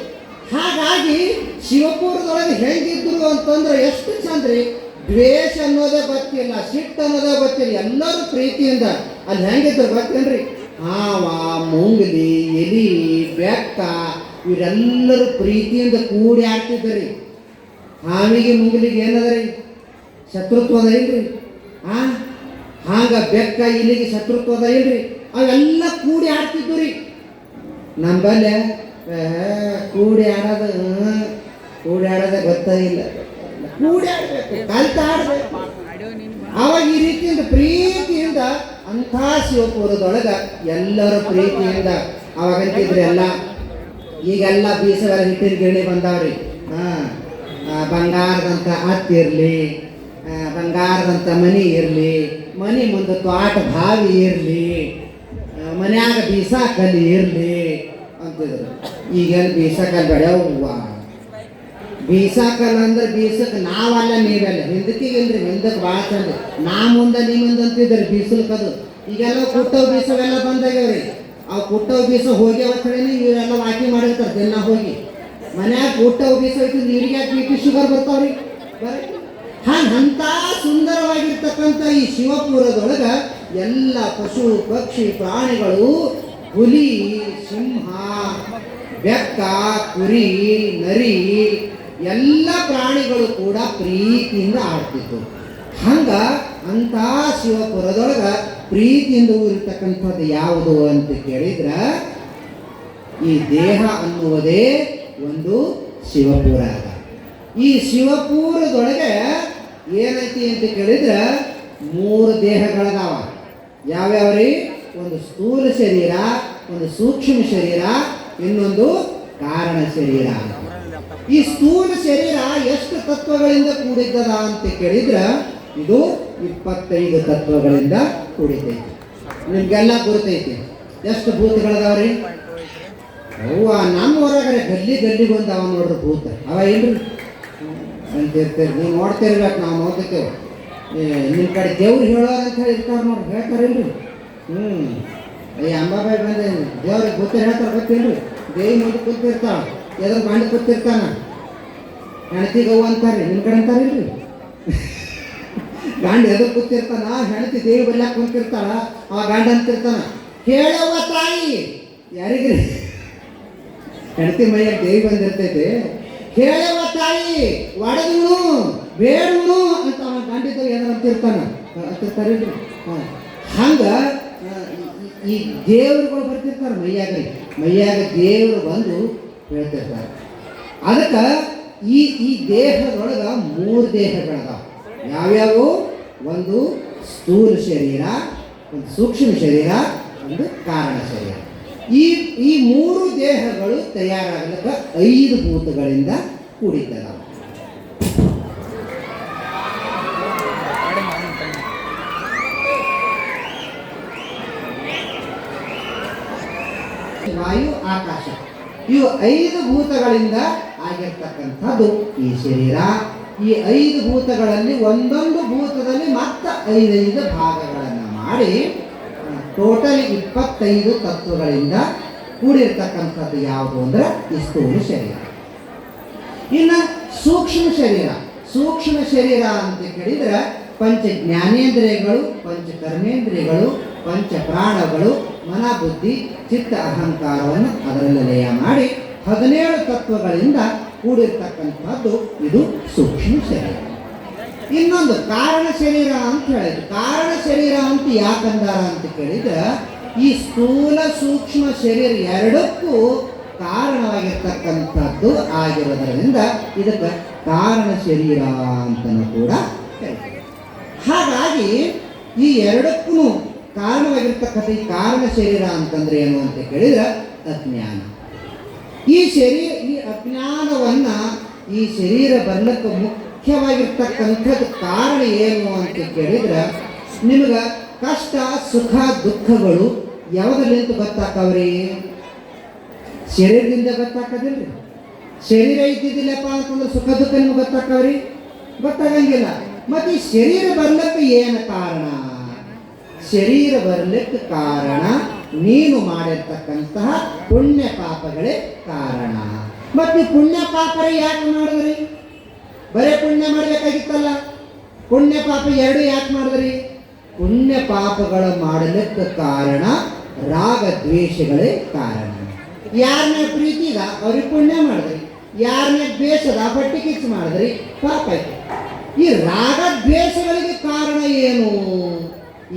ಹಾಗಾಗಿ ಶಿವಪುರದೊಳಗೆ ಹೆಂಗಿದ್ರು ಅಂತಂದ್ರೆ ಎಷ್ಟು ಚಂದ್ರಿ. ದ್ವೇಷ ಅನ್ನೋದೇ ಗೊತ್ತಿಲ್ಲ, ಸಿಟ್ಟು ಅನ್ನೋದೇ ಗೊತ್ತಿಲ್ಲ, ಎಲ್ಲರೂ ಪ್ರೀತಿಯಿಂದ ಅಲ್ಲಿ ಹೆಂಗಿದ್ರು ಗೊತ್ತೇನ್ರಿ? ಹಾವ ಮುಂಗಲಿ ಎಲಿ ಬೆಕ್ಕ ಇವರೆಲ್ಲರೂ ಪ್ರೀತಿಯಿಂದ ಕೂಡಿ ಆಡ್ತಿದ್ದರಿ. ಹಾವಿಗೆ ಮುಂಗಲಿಗೆ ಏನದ ರೀ? ಶತ್ರುತ್ವದ ಇಲ್ರಿ. ಹಾಂಗೆ ಬೆಕ್ಕ ಇಲ್ಲಿಗೆ ಶತ್ರುತ್ವದ ಇಲ್ರಿ. ಅವೆಲ್ಲ ಕೂಡಿ ಆಡ್ತಿದ್ದು ರೀ. ನಮ್ಮಲ್ಲೇ ಕೂಡಿ ಆಡೋದೇ ಗೊತ್ತಾಗಿಲ್ಲ. ಕೂಡಿ ಆಡಬೇಕು, ಕಲ್ತು ಆಡಬೇಕು. ಅವಾಗ ಈ ರೀತಿಯಿಂದ ಪ್ರೀತಿಯಿಂದ ಅಂಥ ಶಿವಪುರದೊಳಗೆ ಎಲ್ಲರೂ ಪ್ರೀತಿಯಿಂದ ಅವಾಗಂತಿದ್ರೆ ಎಲ್ಲ. ಈಗೆಲ್ಲ ಬೀಸವರ ಹಿಟ್ಟಿನ ಗಿರಣಿ ಬಂದಾವ್ರಿ. ಬಂಗಾರದಂಥ ಹತ್ತಿರಲಿ, ಬಂಗಾರದಂಥ ಮನೆ ಇರಲಿ, ಮನೆ ಮುಂದೆ ತೋಟ ಬಾವಿ ಇರಲಿ, ಮನ್ಯಾಗ ಬೀಸಾಕಲ್ಲಿ ಇರಲಿ ಅಂತಿದ್ರು. ಈಗೇನು ಬೀಸಾಕಲ್ಲಿ ಬೆಳೆಯವ್ವ ಬೀಸಾಕಲ್ಲ ಅಂದ್ರೆ ಬೀಸಕ್ಕೆ ನಾವಲ್ಲ ನೀವೆಲ್ಲ ಹಿಂದಕ್ಕಿಗಿಲ್ರಿ. ಹಿಂದಕ್ಕೆ ಭಾಳ ಚಂದ ನಾ ಮುಂದೆ ನೀ ಮುಂದೆ ಅಂತಿದ್ರಿ ಬೀಸಲ್ಕದು. ಈಗೆಲ್ಲ ಕುಟ್ಟವು ಬೀಸವೆಲ್ಲ ಬಂದಾಗ್ಯಾವ್ರಿ. ಅವು ಕುಟ್ಟವು ಬೀಸ ಹೋಗಿ ಅವತ್ತೇನೆ ಇವರೆಲ್ಲ ವಾಕಿಂಗ್ ಮಾಡಿರ್ತಾರೆ ದಿನ ಹೋಗಿ. ಮನ್ಯಾಗ ಕುಟ್ಟವು ಬೀಸ ಹೋಯ್ತು ನೀರಿಗೆ BP ಶುಗರ್ ಬರ್ತಾವ್ರಿ ಬರೀ. ಅಂಥ ಸುಂದರವಾಗಿರ್ತಕ್ಕಂಥ ಈ ಶಿವಪುರದೊಳಗೆ ಎಲ್ಲ ಪಶು ಪಕ್ಷಿ ಪ್ರಾಣಿಗಳು ಹುಲಿ ಸಿಂಹ ಬೆಕ್ಕ ಕುರಿ ನರಿ ಎಲ್ಲ ಪ್ರಾಣಿಗಳು ಕೂಡ ಪ್ರೀತಿಯಿಂದ ಆಡ್ತಿತ್ತು. ಹಂಗೆ ಅಂಥ ಶಿವಪುರದೊಳಗೆ ಪ್ರೀತಿಯಿಂದ ಇರ್ತಕ್ಕಂಥದ್ದು ಯಾವುದು ಅಂತ ಕೇಳಿದ್ರೆ ಈ ದೇಹ ಅನ್ನುವುದೇ ಒಂದು ಶಿವಪುರ. ಈ ಶಿವಪುರದೊಳಗೆ ಏನೈತಿ ಅಂತ ಕೇಳಿದ್ರೆ 3 ದೇಹಗಳದಾವ. ಯಾವ್ಯಾವ್ರಿ? ಒಂದು ಸ್ಥೂಲ ಶರೀರ, ಒಂದು ಸೂಕ್ಷ್ಮ ಶರೀರ, ಇನ್ನೊಂದು ಕಾರಣ ಶರೀರ. ಈ ಸ್ಥೂಲ ಶರೀರ ಎಷ್ಟು ತತ್ವಗಳಿಂದ ಕೂಡಿದ್ದದ ಅಂತ ಕೇಳಿದ್ರೆ ಇದು 25 ತತ್ವಗಳಿಂದ ಕೂಡಿತೈತಿ. ನಿಮ್ಗೆಲ್ಲ ಗುರುತೈತಿ. ಎಷ್ಟು ಭೂತಗಳದಾವ್ರಿ? ಅವ್ವ ನಮ್ಮ ಹೊರಗಡೆ ಗಲ್ಲಿಗೆ ಬಂದವ ನೋಡ್ರಿ ಭೂತ. ಅವ ಏನ್ರಿ ಅಂತಿರ್ತೀರಿ, ನೀವು ನೋಡ್ತಿರ್ಬೇಕು, ನಾವು ನೋಡ್ತೇವೆ. ನಿಮ್ಮ ಕಡೆ ದೇವ್ರು ಹೇಳೋರು ಅಂತ ಹೇಳಿ ಇರ್ತಾರೆ ನೋಡ್ರಿ, ಹೇಳ್ತಾರಿಲ್ರಿ? ಈ ಅಂಬಾಬಾಯಿ ಬಂದೆ ದೇವ್ರಿಗೆ ಭೂತ ಹೇಳ್ತಾರೆ ಗೊತ್ತಿಲ್ರಿ? ದೇವಿ ಮುಂದೆ ಕೂತಿರ್ತಾಳ, ಎದ್ರ ಗಂಡ ಕೂತಿರ್ತಾನ, ಹೆಣ್ತಿ ಗೌ ಅಂತಾರ್ರಿ. ನಿಮ್ಮ ಕಡೆ ಅಂತಾರಿಲ್ರಿ? ಗಂಡ ಎದುರು ಕೂತಿರ್ತಾನ, ಹೆಣ್ತಿ ದೇವಿ ಬಲ್ಯಾಕ ಕುಂತಿರ್ತಾಳ, ಅವ ಗಂಡ ಅಂತಿರ್ತಾನ ಹೇಳವ್ವ ತಾಯಿ. ಯಾರಿಗ್ರಿ? ಹೆಣ್ತಿ ಮೈಯಾಗ ದೇವಿ ಬಂದಿರ್ತೈತಿ. ಹೇಳವ್ವ ತಾಯಿ ಒಡೆದು ಬೇಡನು ಅಂತ ಅವನ ಗಂಡಿದ್ದ ಏನಾರ ಅಂತಿರ್ತಾರಿಲ್ರಿ? ಹಂಗೆ ಈ ದೇವರುಗಳು ಬರ್ತಿರ್ತಾರೆ ಮೈಯಾಗ ದೇವರು ಬಂದು ಹೇಳ್ತಿರ್ತಾರೆ. ಅದಕ್ಕೆ ಈ ದೇಹದೊಳಗೆ 3 ದೇಹಗಳದಾವ. ಯಾವ್ಯಾವು? ಒಂದು ಸ್ಥೂಲ ಶರೀರ, ಒಂದು ಸೂಕ್ಷ್ಮ ಶರೀರ, ಒಂದು ಕಾರಣ ಶರೀರ. ಈ 3 ದೇಹಗಳು ತಯಾರಾಗಲಿಕ್ಕೆ 5 ಭೂತಗಳಿಂದ ಕೂಡಿದ್ದವ. ವಾಯು ಆಕಾಶ ಇವು 5 ಭೂತಗಳಿಂದ ಆಗಿರ್ತಕ್ಕಂಥದ್ದು ಈ ಶರೀರ. ಈ 5 ಭೂತಗಳಲ್ಲಿ ಒಂದೊಂದು ಭೂತದಲ್ಲಿ ಮತ್ತೆ 5 ಭಾಗಗಳನ್ನು ಮಾಡಿ ಟೋಟಲ್ 25 ತತ್ವಗಳಿಂದ ಕೂಡಿರ್ತಕ್ಕಂಥದ್ದು ಯಾವುದು ಅಂದ್ರೆ ಈ ಸ್ಥೂಲ ಶರೀರ. ಇನ್ನು ಸೂಕ್ಷ್ಮ ಶರೀರ ಅಂತ ಕೇಳಿದ್ರೆ ಪಂಚ ಜ್ಞಾನೇಂದ್ರಿಯಗಳು, ಪಂಚ ಕರ್ಮೇಂದ್ರಿಯಗಳು, ಪಂಚ ಪ್ರಾಣಗಳು, ಮನ ಬುದ್ಧಿ ಚಿತ್ತ ಅಹಂಕಾರವನ್ನು ಅದರಲ್ಲಿ ಲಯ ಮಾಡಿ 17 ತತ್ವಗಳಿಂದ ಕೂಡಿರ್ತಕ್ಕಂಥದ್ದು ಇದು ಸೂಕ್ಷ್ಮ ಶರೀರ. ಇನ್ನೊಂದು ಕಾರಣ ಶರೀರ ಅಂತ ಹೇಳಿದ್ರು. ಕಾರಣ ಶರೀರ ಅಂತ ಯಾಕಂದಾರ ಅಂತ ಕೇಳಿದ್ರೆ ಈ ಸ್ಥೂಲ ಸೂಕ್ಷ್ಮ ಶರೀರ ಎರಡಕ್ಕೂ ಕಾರಣವಾಗಿರ್ತಕ್ಕಂಥದ್ದು ಆಗಿರೋದರಿಂದ ಇದಕ್ಕೆ ಕಾರಣ ಶರೀರ ಅಂತಲೂ ಕೂಡ ಹೇಳ್ತಾರೆ. ಹಾಗಾಗಿ ಈ ಎರಡಕ್ಕೂ ಕಾರಣವಾಗಿರ್ತಕ್ಕಂಥ ಈ ಕಾರಣ ಶರೀರ ಅಂತಂದ್ರೆ ಏನು ಅಂತ ಕೇಳಿದ್ರೆ ಅಜ್ಞಾನ. ಈ ಅಜ್ಞಾನವನ್ನ ಈ ಶರೀರ ಬರ್ಲಿಕ್ಕೆ ಮುಖ್ಯವಾಗಿರ್ತಕ್ಕಂಥದ್ದು ಕಾರಣ ಏನು ಅಂತ ಕೇಳಿದ್ರೆ ನಿಮ್ಗೆ ಕಷ್ಟ ಸುಖ ದುಃಖಗಳು ಯಾವುದರಿಂದ ಗೊತ್ತಾಕವ್ರಿ? ಶರೀರದಿಂದ ಗೊತ್ತಾಕದಿಲ್ರಿ. ಶರೀರ ಇದ್ದಿದ್ದಿಲ್ಲಪ್ಪ ಅಂತಂದ್ರೆ ಸುಖ ದುಃಖ ನಿಮ್ಗೆ ಗೊತ್ತಾಕವ್ರಿ? ಗೊತ್ತಾಗಂಗಿಲ್ಲ. ಮತ್ತೆ ಈ ಶರೀರ ಬರ್ಲಿಕ್ಕೆ ಏನು ಕಾರಣ? ಶರೀರ ಬರ್ಲಿಕ್ಕೆ ಕಾರಣ ನೀನು ಮಾಡಿರ್ತಕ್ಕಂತಹ ಪುಣ್ಯ ಪಾಪಗಳೇ ಕಾರಣ. ಮತ್ತೆ ಪುಣ್ಯ ಪಾಪರೇ ಯಾಕೆ ಮಾಡಿದ್ರಿ? ಬರೇ ಪುಣ್ಯ ಮಾಡಬೇಕಾಗಿತ್ತಲ್ಲ, ಪುಣ್ಯ ಪಾಪ ಎರಡು ಯಾಕೆ ಮಾಡಿದ್ರಿ? ಪುಣ್ಯ ಪಾಪಗಳ ಮಾಡಲಿಕ್ಕೆ ಕಾರಣ ರಾಗ ದ್ವೇಷಗಳೇ ಕಾರಣ. ಯಾರನ್ನ ಪ್ರೀತಿದ ಅವ್ರಿಗೆ ಪುಣ್ಯ ಮಾಡಿದ್ರಿ, ಯಾರನ್ನ ದ್ವೇಷದ ಬಟ್ಟೆ ಕಿಚ್ಚು ಮಾಡಿದ್ರಿ, ಪಾಪ ಆಯ್ತು. ಈ ರಾಗ ದ್ವೇಷಗಳಿಗೆ ಕಾರಣ ಏನು?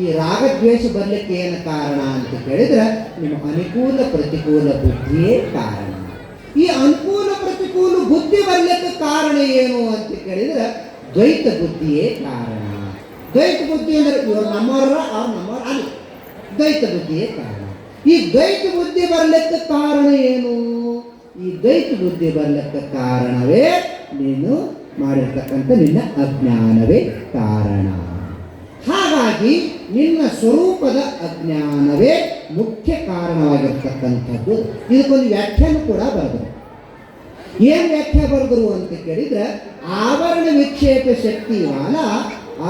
ಈ ರಾಗದ್ವೇಷ ಬರಲಿಕ್ಕೆ ಏನು ಕಾರಣ ಅಂತ ಕೇಳಿದ್ರೆ ನಿಮ್ಮ ಅನುಕೂಲ ಪ್ರತಿಕೂಲ ಬುದ್ಧಿಯೇ ಕಾರಣ. ಈ ಅನುಕೂಲ ಪ್ರತಿಕೂಲ ಬುದ್ಧಿ ಬರಲಿಕ್ಕೆ ಕಾರಣ ಏನು ಅಂತ ಕೇಳಿದ್ರೆ ದ್ವೈತ ಬುದ್ಧಿಯೇ ಕಾರಣ. ದ್ವೈತ ಬುದ್ಧಿ ಅಂದ್ರೆ ಇವರು ನಮ್ಮವರ ಅವ್ರು ನಮ್ಮವ್ರು ಅಲ್ಲ, ದ್ವೈತ ಬುದ್ಧಿಯೇ ಕಾರಣ. ಈ ದ್ವೈತ ಬುದ್ಧಿ ಬರಲಿಕ್ಕೆ ಕಾರಣ ಏನು? ಈ ದ್ವೈತ ಬುದ್ಧಿ ಬರಲಿಕ್ಕೆ ಕಾರಣವೇ ನೀನು ಮಾಡಿರ್ತಕ್ಕಂಥ ನಿನ್ನ ಅಜ್ಞಾನವೇ ಕಾರಣ. ಹಾಗಾಗಿ ನಿನ್ನ ಸ್ವರೂಪದ ಅಜ್ಞಾನವೇ ಮುಖ್ಯ ಕಾರಣವಾಗಿರ್ತಕ್ಕಂಥದ್ದು. ಇದಕ್ಕೊಂದು ವ್ಯಾಖ್ಯಾನ ಕೂಡ ಬರೆದರು. ಏನು ವ್ಯಾಖ್ಯಾ ಬರೆದರು ಅಂತ ಕೇಳಿದ್ರೆ ಆವರಣ ವಿಕ್ಷೇಪ ಶಕ್ತಿವಾಲ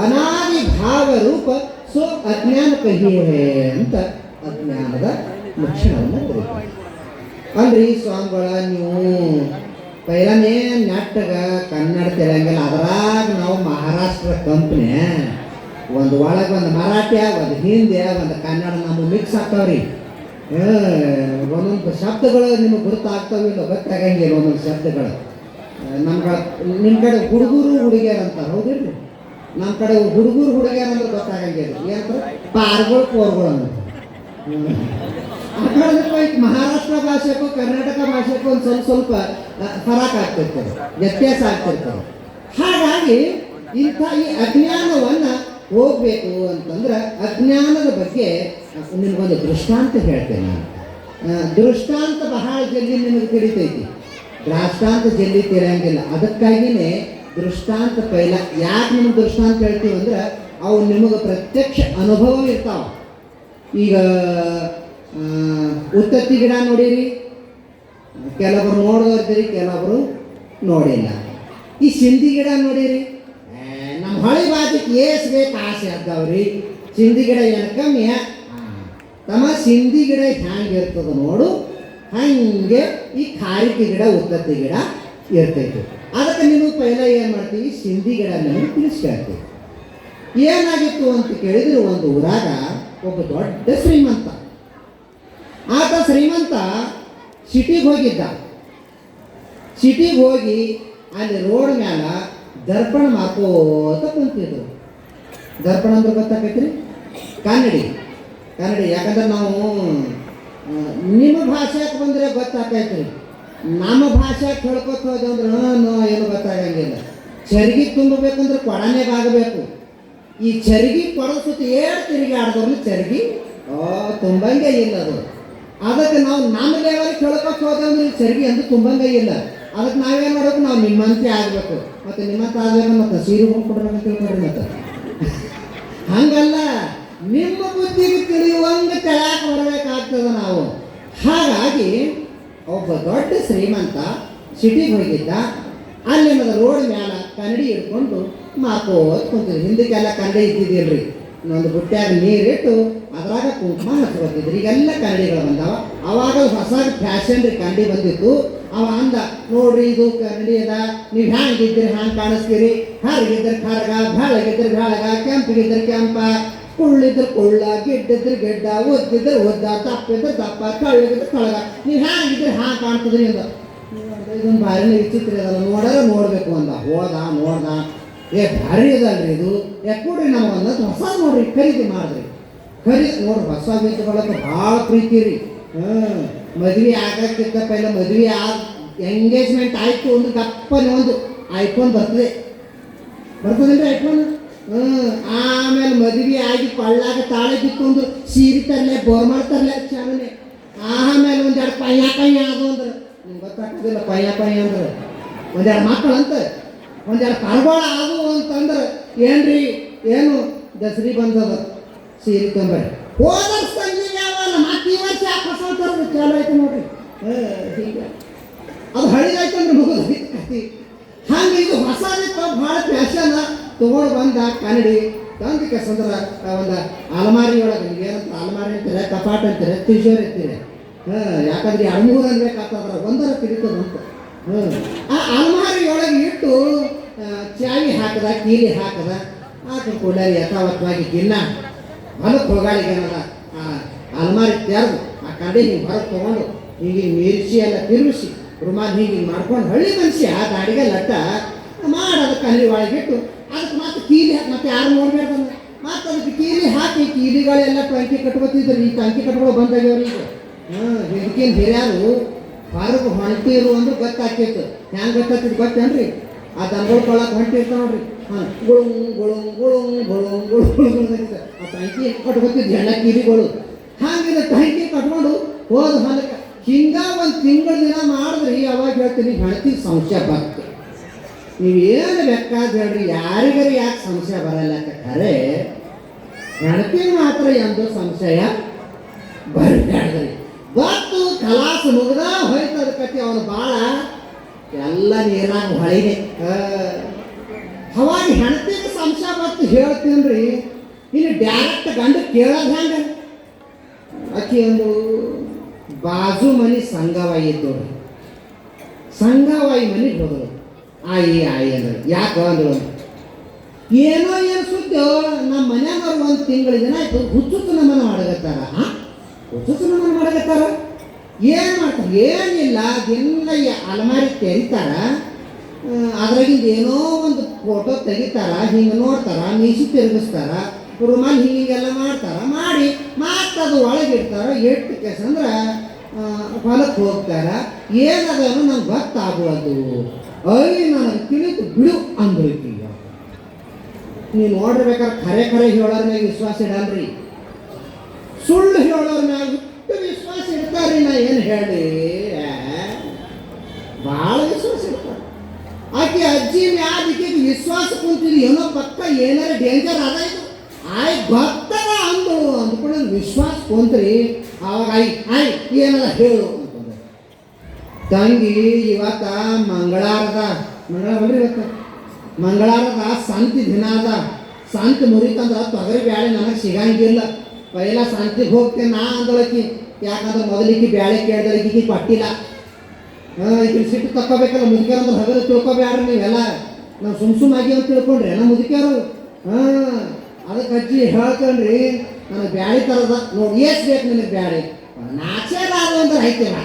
ಅನಾದಿ ಭಾವ ರೂಪ ಸೊ ಅಜ್ಞಾನ ಕಹಿಯೇ ಅಂತ ಅಜ್ಞಾನದ ಲಕ್ಷಣವನ್ನು ಬರೀತಾರೆ. ಅಲ್ರಿ ಸ್ವಾಮಿಗಳ ನೀವು ಪೈಲನೇ ನೆಟ್ಟಗ ಕನ್ನಡ ತೆಲಂಗಲ್ಲ, ಅದರಾಗ ನಾವು ಮಹಾರಾಷ್ಟ್ರ ಕಂಪ್ನಿ ಒಂದು ಒಳಗೆ ಒಂದು ಮರಾಠಿ, ಒಂದು ಹಿಂದಿ, ಒಂದು ಕನ್ನಡ ನಮ್ಮ ಮಿಕ್ಸ್ ಆಗ್ತಾವ್ರಿ. ಒಂದೊಂದು ಶಬ್ದಗಳು ನಿಮಗೆ ಗುರುತಾಗ್ತಾವಿಲ್ಲ, ಗೊತ್ತಾಗಂಗಿಲ್ಲ ಒಂದೊಂದು ಶಬ್ದಗಳು. ನಿಮ್ಮ ಕಡೆ ಹುಡುಗರು ಹುಡುಗಿಯರು ಅಂತಾರೆ, ಹೌದಿಲ್ರಿ? ನಮ್ಮ ಕಡೆ ಹುಡುಗರು ಹುಡುಗಿಯರು ಅಂದ್ರೆ ಗೊತ್ತಾಗಂಗಿಲ್ಲ. ಏನಂತಾರೆ ಪಾರ್ಗಳು ಪೋರ್ಗಳು ಅಂತ. ಮಹಾರಾಷ್ಟ್ರ ಭಾಷೆಗೂ ಕರ್ನಾಟಕ ಭಾಷೆಗೂ ಒಂದು ಸ್ವಲ್ಪ ಫರಕ್ ಆಗ್ತಿರ್ತದೆ, ವ್ಯತ್ಯಾಸ ಆಗ್ತಿರ್ತದೆ. ಹಾಗಾಗಿ ಇಂಥ ಈ ಅಜ್ಞಾನವನ್ನು ಹೋಗಬೇಕು ಅಂತಂದ್ರೆ ಅಜ್ಞಾನದ ಬಗ್ಗೆ ನಿಮಗೊಂದು ದೃಷ್ಟಾಂತ ಹೇಳ್ತೇನೆ ನಾನು. ದೃಷ್ಟಾಂತ ಬಹಳ ಜಲ್ದಿ ನಿಮಗೆ ತಿಳಿತೈತಿ, ದೃಷ್ಟಾಂತ ಜಲ್ದಿ ತಿಳಿಯಂಗಿಲ್ಲ. ಅದಕ್ಕಾಗಿಯೇ ದೃಷ್ಟಾಂತ ಪೈಲ ಯಾಕೆ ನಿಮ್ಗೆ ದೃಷ್ಟಾಂತ ಹೇಳ್ತೀವಿ ಅಂದ್ರೆ ಅವು ನಿಮಗೆ ಪ್ರತ್ಯಕ್ಷ ಅನುಭವ ಇರ್ತಾವೆ. ಈಗ ಉತ್ತತ್ತಿ ಗಿಡ ನೋಡಿರಿ, ಕೆಲವರು ನೋಡೋದಿರಿ, ಕೆಲವರು ನೋಡಿಲ್ಲ. ಈ ಸಿಂಧಿ ಗಿಡ ನೋಡಿರಿ, ನಮ್ಮ ಹೊಳಿ ಬಾಜಿಗೆ ಏಸ್ ಬೇಕು ಆಸೆ ಆಗ್ತಾವ್ರಿ. ಸಿಂಧಿ ಗಿಡ ಏನು ಕಮ್ಮಿ ತಮ್ಮ ಸಿಂಧಿ ಗಿಡ ಹ್ಯಾಂಗಿರ್ತದೆ ನೋಡು, ಹಂಗೆ ಈ ಖಾರಿಕಿ ಗಿಡ ಉತ್ತತ್ತಿ ಗಿಡ ಇರ್ತೈತಿ. ಅದಕ್ಕೆ ನೀವು ಪೈಲ ಏನು ಮಾಡ್ತೀವಿ, ಸಿಂಧಿ ಗಿಡ ನಮಗೆ ತಿಳಿಸ್ಕೊಳ್ತೀವಿ. ಏನಾಗಿತ್ತು ಅಂತ ಕೇಳಿದ್ರೆ ಒಂದು ಊರಾಗ ಒಬ್ಬ ದೊಡ್ಡ ಶ್ರೀಮಂತ. ಆತ ಶ್ರೀಮಂತ ಸಿಟಿಗೆ ಹೋಗಿದ್ದ. ಸಿಟಿಗೆ ಹೋಗಿ ಅಲ್ಲಿ ರೋಡ್ ಮ್ಯಾಲ ದರ್ಪಣ ಮಾಕೋತ ಕುಂತಿದ್ರು. ದರ್ಪಣ ಅಂದ್ರೆ ಗೊತ್ತಾಕೈತ್ರಿ? ಕನ್ನಡಿ. ಯಾಕಂದ್ರೆ ನಾವು ನಿಮ್ಮ ಭಾಷೆಗೆ ಬಂದರೆ ಗೊತ್ತಾಕೈತ್ರಿ, ನಮ್ಮ ಭಾಷೆಗೆ ಹೇಳ್ಕೊತ ಹೋದಂದ್ರೆ ಏನು ಗೊತ್ತಾಗಂಗಿಲ್ಲ. ಚರ್ಗಿ ತುಂಬಬೇಕಂದ್ರೆ ಕೊಡನೆಗೆ ಆಗಬೇಕು. ಈ ಚರ್ಗಿ ಕೊಡೋ ಸುತ್ತ ಏಳು ತಿರುಗಿ ಆಡಿದವ್ರನ್ನ ಚರ್ಗಿ ತುಂಬಂಗೆ ಇಲ್ಲ ಅದು. ಅದಕ್ಕೆ ನಾವು ನಮ್ಮ ಲೆವೆಲ್ಗೆ ಕೇಳ್ಕೊತ ಹೋದಂದ್ರೆ ಚರ್ಗಿ ಅಂದ್ರೆ ತುಂಬಂಗೆ ಇಲ್ಲ. ಅದಕ್ಕೆ ನಾವೇನು ಮಾಡೋದು, ನಾವು ನಿಮ್ಮಂತೆ ಆಗಬೇಕು. ಮತ್ತು ನಿಮ್ಮಂತ ಆಗಬೇಕು, ಮತ್ತು ಸೀರೆ ಹೋಗ್ಕೊಡ್ರಂತ ತಿಳ್ಕೊಡ್ರಿ. ಮತ್ತು ಹಂಗಲ್ಲ, ನಿಮ್ಮ ಬುದ್ಧಿಗೆ ತಿಳಿಯುವಂಗೆ ತೆಳಕ್ಕೆ ಬರಬೇಕಾಗ್ತದೆ ನಾವು. ಹಾಗಾಗಿ ಒಬ್ಬ ದೊಡ್ಡ ಶ್ರೀಮಂತ ಸಿಟಿಗೆ ಹೋಗಿದ್ದ. ಅಲ್ಲಿ ರೋಡ್ ಮ್ಯಾಲ ಕನ್ನಡಿ ಹಿಡ್ಕೊಂಡು ಮಾಕೋತ್ ಕುಂತಿದ್ರು. ಹಿಂದಕ್ಕೆಲ್ಲ ಕನ್ನಡಿ ಇದ್ದಿದ್ದಿಲ್ರಿ, ಒಂದು ಬುಟ್ಟ್ಯಾಗ ನೀರಿಟ್ಟು ಅದ್ರಾಗ ಕುಂಕುಮ ಹಚ್ಕೊತಿದ್ರು. ಈಗೆಲ್ಲ ಕನ್ನಡಿಗಳು ಬಂದಾವ. ಅವಾಗ ಹೊಸ ಫ್ಯಾಷನ್ ರೀ ಕನ್ನಡಿ ಬಂದಿತ್ತು. ಅವ ಅಂದ, ನೋಡ್ರಿ ಇದು ಕನ್ನಡಿ ಅದ, ನೀವು ಹ್ಯಾಂಗಿದ್ರಿ ಹ್ಯಾಂಗೆ ಕಾಣಿಸ್ತೀರಿ, ಹರಿಗಿದ್ರೆ ಖರ್ಗ, ಬೆಳಗಿದ್ರೆ ಬೆಳಗ, ಕೆಂಪಿಗಿದ್ರೆ ಕೆಂಪ, ಕುಳ್ಳಿದ್ರೆ ಕುಳ್ಳ, ಗಿಡ್ಡಿದ್ರೆ ಗಿಡ್ಡ, ಒದ್ದಿದ್ರೆ ಒದ್ದ, ತಪ್ಪಿದ್ರೆ ತಪ್ಪ, ಕಳ್ಳಗಿದ್ರೆ ಕಳಗ, ನೀವು ಹ್ಯಾಂಗಿದ್ರೆ ಹ್ಯಾಂಗೆ ಕಾಣ್ತದ್ರಿ ಅಂದ. ಇದೊಂದು ಭಾರಿ ವಿಚಿತ್ರ ಅದಲ್ಲ, ನೋಡಬೇಕು ಅಂದ. ನೋಡ್ದ, ಏ ಭಾರಿ ಅದಲ್ರಿ ಇದು, ಯಾಕೊಡ್ರಿ ನಾವು ಅನ್ನೋದು ಹೊಸ ನೋಡ್ರಿ ಖರೀದಿ ಮಾಡಿದ್ರಿ. ನೋಡ್ರಿ ಹೊಸ ಬೀಜಗಳಕ್ಕೆ ಭಾಳ ಪ್ರೀತಿ ರೀ. ಮದುವೆ ಆಗಕ್ಕಿಂತ ಪೈಲ ಮದುವೆ ಎಂಗೇಜ್ಮೆಂಟ್ ಆಯಿತು ಅಂದ್ರೆ ಗಪ್ಪನೆ ಒಂದು ಐಫೋನ್ ಬರ್ತದೇನ್ರಿ ಐಫೋನ್. ಆಮೇಲೆ ಮದುವೆ ಆಗಿ ಕೊಳ್ಳಾಗ ತಾಳೆ ಬಿತ್ತು ಅಂದ್ರೆ ಸೀರೆ ತರಲೆ, ಬೋರ್ಮಾಡ್ ತರಲೆ ಚಾವನೆ. ಆಮೇಲೆ ಒಂದೆರಡು ಪಯ್ಯ ಅದು ಅಂದ್ರೆ ನಿಮ್ಗೆ ಗೊತ್ತಾಗೋದಿಲ್ಲ. ಪಯ್ಯ ಅಂದ್ರೆ ಒಂದೆರಡು ಮಕ್ಕಳು ಅಂತ, ಒಂದೆರಡು ಕಳ್ಗೋಳ ಆದು ಅಂತಂದ್ರೆ ಏನ್ರಿ, ಏನು ದಸರಿ ಬಂದದ ಸೀರೆ ತೊಂಬರಿ ಹೋದರ್ಸ್ ಯಾವಲ್ಲ ಮತ್ತೆ ಈ ವರ್ಷ ಯಾಕೆ ಹೊಸ ತರೋದು ಚಾಲು ಆಯ್ತು ನೋಡ್ರಿ. ಹೀಗೆ ಅದು ಹಳಿದಾಯ್ತಂದ್ರೆ ಮುಗಿದು ಕತಿ. ಹಂಗೆ ಇದು ಹೊಸದಿತ್ತು, ಭಾಳ ಫ್ಯಾಷನ್. ತೊಗೊಂಡು ಬಂದ ಕನ್ನಡಿ ತಂದು ಕೆಸಂದ್ರೆ ಒಂದು ಅಲಮಾರಿ ಒಳಗೆ, ಏನಂತ ಅಲಮಾರಿ ಅಂತೀರ, ಕಪಾಟ್ ಅಂತೀರ, ತಿಜೋರಿ ಅಂತೀರ. ಯಾಕಂದ್ರೆ 2-3 ಅನ್ಬೇಕಾಗ್ತದ್ರ, ಒಂದರ ತಿರುತದಂತ. ಆ ಅಲಮಾರಿ ಒಳಗೆ ಇಟ್ಟು ಚಾವಿ ಹಾಕದ, ಕೀಲಿ ಹಾಕದ, ಹಾಕಿ ಕೂಡಲೇ ಯಥಾವತ್ತವಾಗಿ ಗಿನ್ನ ಹೊಲಕ್ಕೆ ಹೋಗಾಳಿಗೆ ಏನದ ಆ ಅಲಮಾರಿ ತೆರೆದು ಆ ಕಡೆ ಹಿಂಗೆ ಹೊರಗೆ ತೊಗೊಂಡು ಹೀಗೆ ಮಿರ್ಚಿ ಎಲ್ಲ ತಿರುಗಿಸಿ ರುಮಾಲ್ ಹೀಗೆ ಮಾಡ್ಕೊಂಡು ಹಳ್ಳಿ ಮನುಷ್ಯ ದಾಡಿಗೆ ಲಟ್ಟ ಮಾಡೋದು ಕಲ್ಲಿ ಒಳಗಿಟ್ಟು ಅದಕ್ಕೆ ಮತ್ತೆ ಕೀಲಿ ಹಾಕಿ, ಮತ್ತೆ ಯಾರು ನೋಡ್ಬೇಕಂದ್ರೆ ಮತ್ತೆ ಅದಕ್ಕೆ ಕೀಲಿ ಹಾಕಿ, ಕೀಲಿಗಳೆಲ್ಲ ಟಂಕಿ ಕಟ್ಕೊತಿದ್ರು. ಈ ಟಂಕಿ ಕಟ್ಕೊಂಡು ಬಂದಾಗ್ಯವ್ರಿಗೆ. ಇದಕ್ಕೇನು ಹಿರಿಯರು ಹೊರಗೆ ಹೊಂಟಿರು ಅಂದ್ರೆ ಗೊತ್ತಾಕಿತ್ತು. ಹೆಂಗೆ ಗೊತ್ತಾಗ್ತಿದ್ದು ಗೊತ್ತೇನ್ರಿ? ಆ ದನಗಳು ಕೊಳ್ಳಕ್ಕೆ ಹೊಂಟಿರ್ತಾವ ನೋಡ್ರಿ. ಆ ಟಂಕಿ ಕಟ್ಕೊತಿದ್ದು ಎಲ್ಲ ಕೀಲಿಗಳು. ಹಾಗೆ ಟಂಕಿ ಕಟ್ಕೊಂಡು ಹೋದ ಹೊಲಕ್ಕೆ ಹಿಂಗ ಒಂದು ತಿಂಗಳ ದಿನ ಮಾಡಿದ್ರಿ. ಅವಾಗ ಹೇಳ್ತೀನಿ ಹೆಣ್ತಿಗೆ ಸಂಶಯ ಬರ್ತದೆ. ನೀವೇನು ಬೇಕಾದ ಹೇಳ್ರಿ, ಯಾರಿಗಾರು ಯಾಕೆ ಸಂಶಯ ಬರಲ್ಲ? ಖರೆ ಹೆಣ್ತಿಗೆ ಮಾತ್ರ ಎಂದು ಸಂಶಯ ಬರ್ರಿ. ಬತ್ತು ಕಲಾಸ ಮುಗ್ದ ಹೋಯ್ತದ ಕತಿ. ಅವನು ಭಾಳ ಎಲ್ಲ ನೀರಾಗ ಹೊಳಿದೆ. ಅವಾಗ ಹೆಣ್ತಿಗೆ ಸಂಶಯ ಬತ್ತು ಹೇಳ್ತೀನ್ರಿ. ಇಲ್ಲಿ ಡೈರೆಕ್ಟ್ ಗಂಡು ಕೇಳೋದು ಹೆಂಗೆ? ಆಕಿ ಒಂದು ಬಾಜು ಮನೆ ಸಂಗವಾಯಿ ಇದ್ದೋರು, ಸಂಗವಾಯಿ ಮನೆಗೆ ಹೋದರು. ಆಯಿ ಅಂದ್ರೆ ಯಾಕೆ ಅಂದ್ರು, ಏನೋ ಏನು ಸುದ್ದಿ ನಮ್ಮ ಮನ್ಯಾನವ್ರು ಒಂದು ತಿಂಗಳ ದಿನ ಆಯ್ತು ಹುಚ್ಚುತ್ತು ನಮ್ಮನ್ನು ಮಾಡಗತ್ತಾರ. ಹುಚ್ಚುತ್ತು ನಮ್ಮನ್ನು ಮಾಡಗತ್ತಾರ. ಏನು ಮಾಡ್ತಾರೆ? ಏನಿಲ್ಲ, ದಿನ ಅಲಮಾರಿ ತೆರಿತಾರ, ಅದ್ರಾಗಿಂದ ಏನೋ ಒಂದು ಫೋಟೋ ತೆಗಿತಾರ, ಹಿಂಗೆ ನೋಡ್ತಾರ, ಮೀಸಿ ತಿರುಗಿಸ್ತಾರ, ರುಮಾಲ್ ಹಿಂಗೆಲ್ಲ ಮಾಡ್ತಾರ. ಮಾಡಿ ಮಾತದು ಒಳಗಿಡ್ತಾರ. ಎಟ್ಟು ಕೆಸಂದ್ರೆ ಹೊಲಕ್ಕೆ ಹೋಗ್ತಾರ. ಏನದನು ನಂಗೆ ಗೊತ್ತಾಗೋದು. ನನಗೆ ತಿಳಿತು ಬಿಡು ಅಂದ್ರೈತಿ. ನೀವು ನೋಡಿರ್ಬೇಕಾದ್ರೆ ಖರೆ ಹೇಳೋರ ಮ್ಯಾಗ ವಿಶ್ವಾಸ ಇಡಲ್ರಿ, ಸುಳ್ಳು ಹೇಳೋರ ಮ್ಯಾಗ ಇಟ್ಟು ವಿಶ್ವಾಸ ಇಡ್ತಾರ್ರಿ. ನಾ ಏನು ಹೇಳಿ ಭಾಳ ವಿಶ್ವಾಸ ಇಡ್ತಾರೆ. ಆಕೆ ಅಜ್ಜಿ ಮ್ಯಾದಿಕೆ ವಿಶ್ವಾಸ ಕುಂತಿದ್ದು ಏನೋ ಪಕ್ಕ ಏನಾರ ಡೇಂಜರ್ ಅದ ಇದು ಗೊತ್ತದ ಅಂದ್ಕೊಂಡು ವಿಶ್ವಾಸ ಕುಂತ್ರಿ. ಅವಾಗ ಏನದ ಹೇಳು ಅಂತಂದ್ರೆ, ತಂಗಿ ಇವತ್ತ ಮಂಗಳಾರದ ಸಂತಿ ದಿನ ಅದ. ಸಂತಿ ಮುರಿತಂದ್ರೆ ತೊಗರಿ ಬ್ಯಾಳೆ ನನಗೆ ಸಿಗಂಗಿಲ್ಲ. ಪೈಲ ಸಂತಿಗೆ ಹೋಗ್ತೇನೆ ನಾ ಅಂದಳಕಿ. ಯಾಕಂದ್ರೆ ಮೊದಲಿಗೆ ಬ್ಯಾಳೆ ಕೇಳ್ದಳಕಿ ಕೊಟ್ಟಿಲ್ಲ. ಈಗ ಸಿಟ್ಟು ತಕ್ಕೋಬೇಕಲ್ಲ. ಮುದುಕ್ಯಾರಂದ್ರೆ ಹಗಲು ತಿಳ್ಕೊಬ್ಯಾಡ್ರಿ ನೀವೆಲ್ಲ. ನಾವು ಸುಮ್ಮಾಗಿ ಅಂತ ತಿಳ್ಕೊಂಡ್ರಿ ನಮ್ಮ ಮುದುಕ್ಯಾರು. ಅದಕ್ಕೆ ಅಜ್ಜಿ ಹೇಳ್ತೇನ್ರಿ, ನನಗೆ ಬ್ಯಾಳೆ ತರದ ನೋಡಿ ಎಷ್ಟು ಬೇಕು ನಿನಗೆ ಬ್ಯಾಳೆ. ನಾಚೇರ ಅದು ಅಂದ್ರೆ ಐತೇನ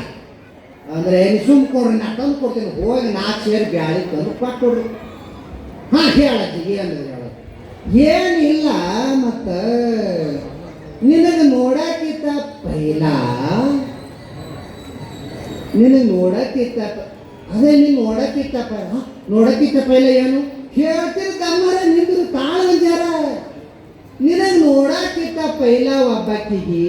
ಅಂದರೆ ನೀವು ಕೊಡ್ರಿ, ನಾ ತಂದು ಕೊಡ್ತೀನಿ. ಹೋಗಿ 4 ಸೇರು ಬ್ಯಾಳೆ ತಂದು ಕೊಟ್ಕೊಡ್ರಿ. ಹೇಳಜ್ಜಿ ಏನಂದ್ರೆ ಹೇಳೋದು ಏನಿಲ್ಲ. ಮತ್ತು ನಿನಗೆ ನೋಡಕ್ಕಿಂತ ಪೈಲ ಅದೇ ನೀನು ನೋಡಕ್ಕಿಂತ ಪೈಲ ಏನು ಹೇಳ್ತಿರ ಕಮ್ಮರ ನಿಂದ್ರು ತಾಳ ಜರ. ನಿನಗೆ ನೋಡಕ್ಕಿಂತ ಪೈಲ ಒಬ್ಬಕ್ಕಿಗೆ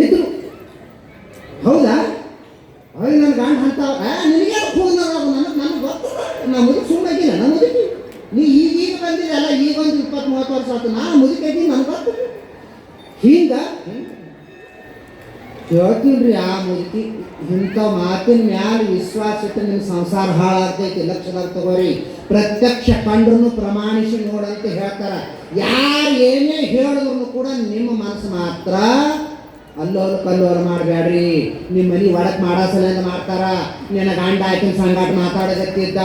ಇದ್ರು. ಹೌದಾ? ಅವಾಗ ನನ್ನ ಗಂಡ ಅಂತಾವ ನಿನಗೆ ಫೋನ್ ನನಗೆ ಗೊತ್ತದ. ನಾ ಮುದುಕಿ ಸುಮ್ಮನಾಗಿಲ್ಲ. ನಾ ಮುದುಕಿ ನೀ ಈಗ ಬಂದಿದ್ದಲ್ಲ, ಈಗ ಒಂದು 20-30 ವರ್ಷ ಆಯ್ತು. ನಾನು ಮುದುಕಾಗಿ ನನಗೆ ಗೊತ್ತದ. ಹಿಂಗ ಕೇಳ್ತೀನಿ ಆ ಮುದುಕಿ ಇಂಥ ಮಾತಿನ ಮ್ಯಾಲ ವಿಶ್ವಾಸ ಇಟ್ಟು ನಿಮ್ಮ ಸಂಸಾರ ಹಾಳಾಗ್ತೈತಿ. ಲಕ್ಷದಾಗ ತಗೋರಿ. ಪ್ರತ್ಯಕ್ಷ ಕಂಡ್ರು ಪ್ರಮಾಣಿಸಿ ನೋಡಂತ ಹೇಳ್ತಾರ. ಯಾರು ಏನೇ ಹೇಳಿದ್ರು ಕೂಡ ನಿಮ್ಮ ಮನಸ್ಸು ಮಾತ್ರ ಅಲ್ಲೋರು ಕಲ್ಲೋರು ಮಾಡಬೇಡ್ರಿ. ನಿಮ್ಮ ಮನೆ ಒಳಗೆ ಮಾಡಸಲಿಂದ ಮಾಡ್ತಾರ. ನಿನ್ನ ಗಂಡ ಆಕಿನ ಸಂಗಾಟ ಮಾತಾಡಕತ್ತಿದ್ದ,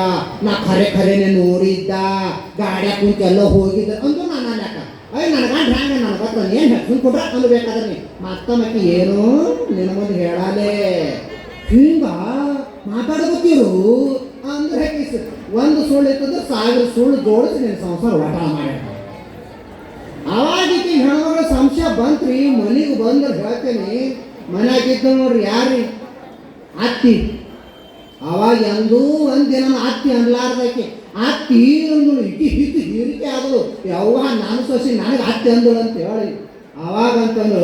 ನಾ ಖರೆ ಖರೇನೆ ನೋಡಿದ್ದ, ಗಾಡ್ಯಾಗ ಕುಂತು ಎಲ್ಲೋ ಹೋಗಿದ್ದ ಅಂದು ನಾನು ಲೆಕ್ಕ. ನನ್ನ ಗಂಡ ಹ್ಯಾಂಗ ನನಗೆ ಗೊತ್ತ ಏನು ಹೇಳ್ತೀನಿ ಕೊಟ್ರ ಅನ್ಬೇಕಾದ್ರೆ ನೀ ಮತ್ತೊಮ್ಮೆ ಏನು ನಿನ್ನ ಮುಂದೆ ಹೇಳಾಲೆ ಹಿಂಗ ಮಾತಾಡಬೇಕಿರು ಅಂದ್ರೆ ಒಂದು ಸುಳ್ಳು ಇರ್ತದೆ 1000 ಸುಳ್ಳು ಜೋಡಿಸಿ ನಿನ್ನ ಸಂಸಾರ ಒಟ ಮಾಡ್ಯಾರ. ಅವಾಗಿಕ್ಕೆ ಹೆಣ್ಮಗಳ ಸಂಶಯ ಬಂತ್ರಿ. ಮನೆಗೆ ಬಂದ್ರೆ ಹೇಳ್ತೇನೆ ಮನೆಯಾಗಿದ್ದ ನೋಡ್ರಿ ಯಾರಿ ಅತ್ತಿ. ಅವಾಗ ಎಂದೂ ಒಂದಿನ ಅತ್ತಿ ಅನ್ಲಾರ್ದಕ್ಕೆ ಅತ್ತಿ ಅಂದಳು. ಇಟಿ ಹಿಟ್ಟು ಹೀರಿಕೆ ಆದಳು. ಯವ್ವ ನಾನು ಸೊಸಿ ನನಗೆ ಅತ್ತಿ ಅಂದಳು ಅಂತ ಹೇಳಿ ಅವಾಗಂತಂದು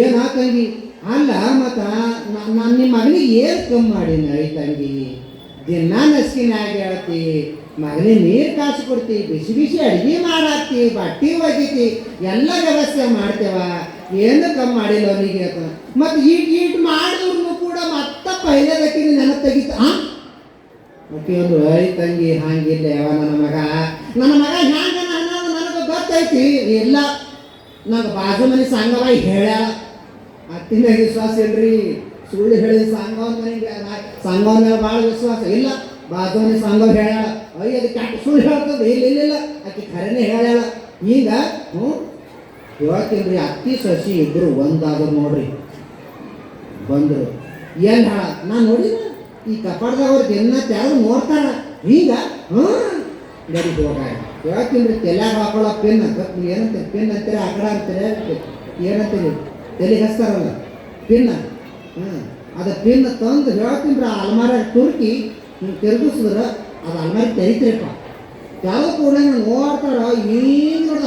ಏನು ತಂಗಿ ಅಲ್ಲ ಮತ್ತು ನಾನು ನಿಮ್ಮ ಮಗನಿಗೆ ಏನು ಕಮ್ಮಿ ಮಾಡೀನಿ ತಂಗಿ. ದಿನ ನಸ್ಕಿನಾಗ ಹೇಳ್ತಿ, ಮಗನಿಗೆ ನೀರು ಕಾಸು ಕೊಡ್ತಿ, ಬಿಸಿ ಬಿಸಿ ಅಡುಗೆ ಮಾಡಾಕ್ತಿ, ಬಟ್ಟೆ ಒಗಿತಿ, ಎಲ್ಲ ವ್ಯವಸ್ಥೆ ಮಾಡ್ತೇವ, ಏನು ಕಮ್ಮಿ ಮಾಡಿಲ್ಲ ಅವನಿಗೆ ಅಂತ. ಮತ್ತು ಈಟ್ ಮಾಡಿದ್ರು ಕೂಡ ಮತ್ತೆ ಪೈಲೆದಕ್ಕೆ ನೆನಪು ತೆಗಿತ ಮತ್ತೆ ಒಂದು ತಂಗಿ ಹಾಗಿಲ್ಲ ಯಾವ ನನ್ನ ಮಗ ಹ್ಯಾಂಗ ಅನ್ನೋದು ನನಗೆ ಗೊತ್ತೈತಿ. ಇಲ್ಲ ನಂಗೆ ಬಾಜು ಮನೆ ಸಂಗವಾಗಿ ಹೇಳ್ಯಾಳ. ಅತ್ತಿನ ವಿಶ್ವಾಸ ಇಲ್ರಿ. ಸುಳ್ಳು ಹೇಳಿದ ಸಂಗವನ ಮನೆಗೆ ಸಂಗವನ ಮೇಲೆ ಭಾಳ ವಿಶ್ವಾಸ ಇಲ್ಲ. ಬಾಜು ಮನೆ ಸಂಘ ಹೇಳ್ಯಾಳ. ಅಯ್ಯ ಅದಕ್ಕೆ ಅಷ್ಟು ಸುಳ್ಳು ಹೇಳ್ತದೆ. ಇಲ್ಲ ಆಕೆ ಖರೇನೆ ಹೇಳ್ಯಾಳ. ಈಗ ಹೇಳ್ತೀನಿ ಅತ್ತಿ ಸಸಿ ಇಬ್ಬರು ಒಂದಾದ್ರು ನೋಡ್ರಿ ಬಂದರು. ಏನು ಹೇಳ ನಾನು ನೋಡಿದ ಈ ಕಪಾಟದಾಗ ಅವ್ರು ದಿನ ಯಾರು ನೋಡ್ತಾರ. ಈಗ ಗಡಿ ಹೋಗ ಹೇಳ್ತೀನಿ ತಲೆಯಾಗ ಹಾಕೊಳ್ಳೋ ಪೆನ್ ಏನಂತ ಪೆನ್ ಅಂತೀರ ಆ ಕಡೆ ಅಂತೀರ ಏನಂತೀರಿ ತಲೆಗೆ ಹಚ್ತಾರಲ್ಲ ಪಿನ್ನ. ಅದು ಪಿನ್ ತಂದು ಹೇಳ್ತೀನಿ ಆ ಅಲ್ಮಾರ ತುರ್ಕಿ ನೀವು ತಿರುಗಿಸಿದ್ರೆ ಅದು ಅಲ್ಮಾರಿ ತೆರಿತೀರಪ್ಪ. ಯಾವ ಕೂಡ ನೋಡ್ತಾರ ಏನು ನೋಡ್ದ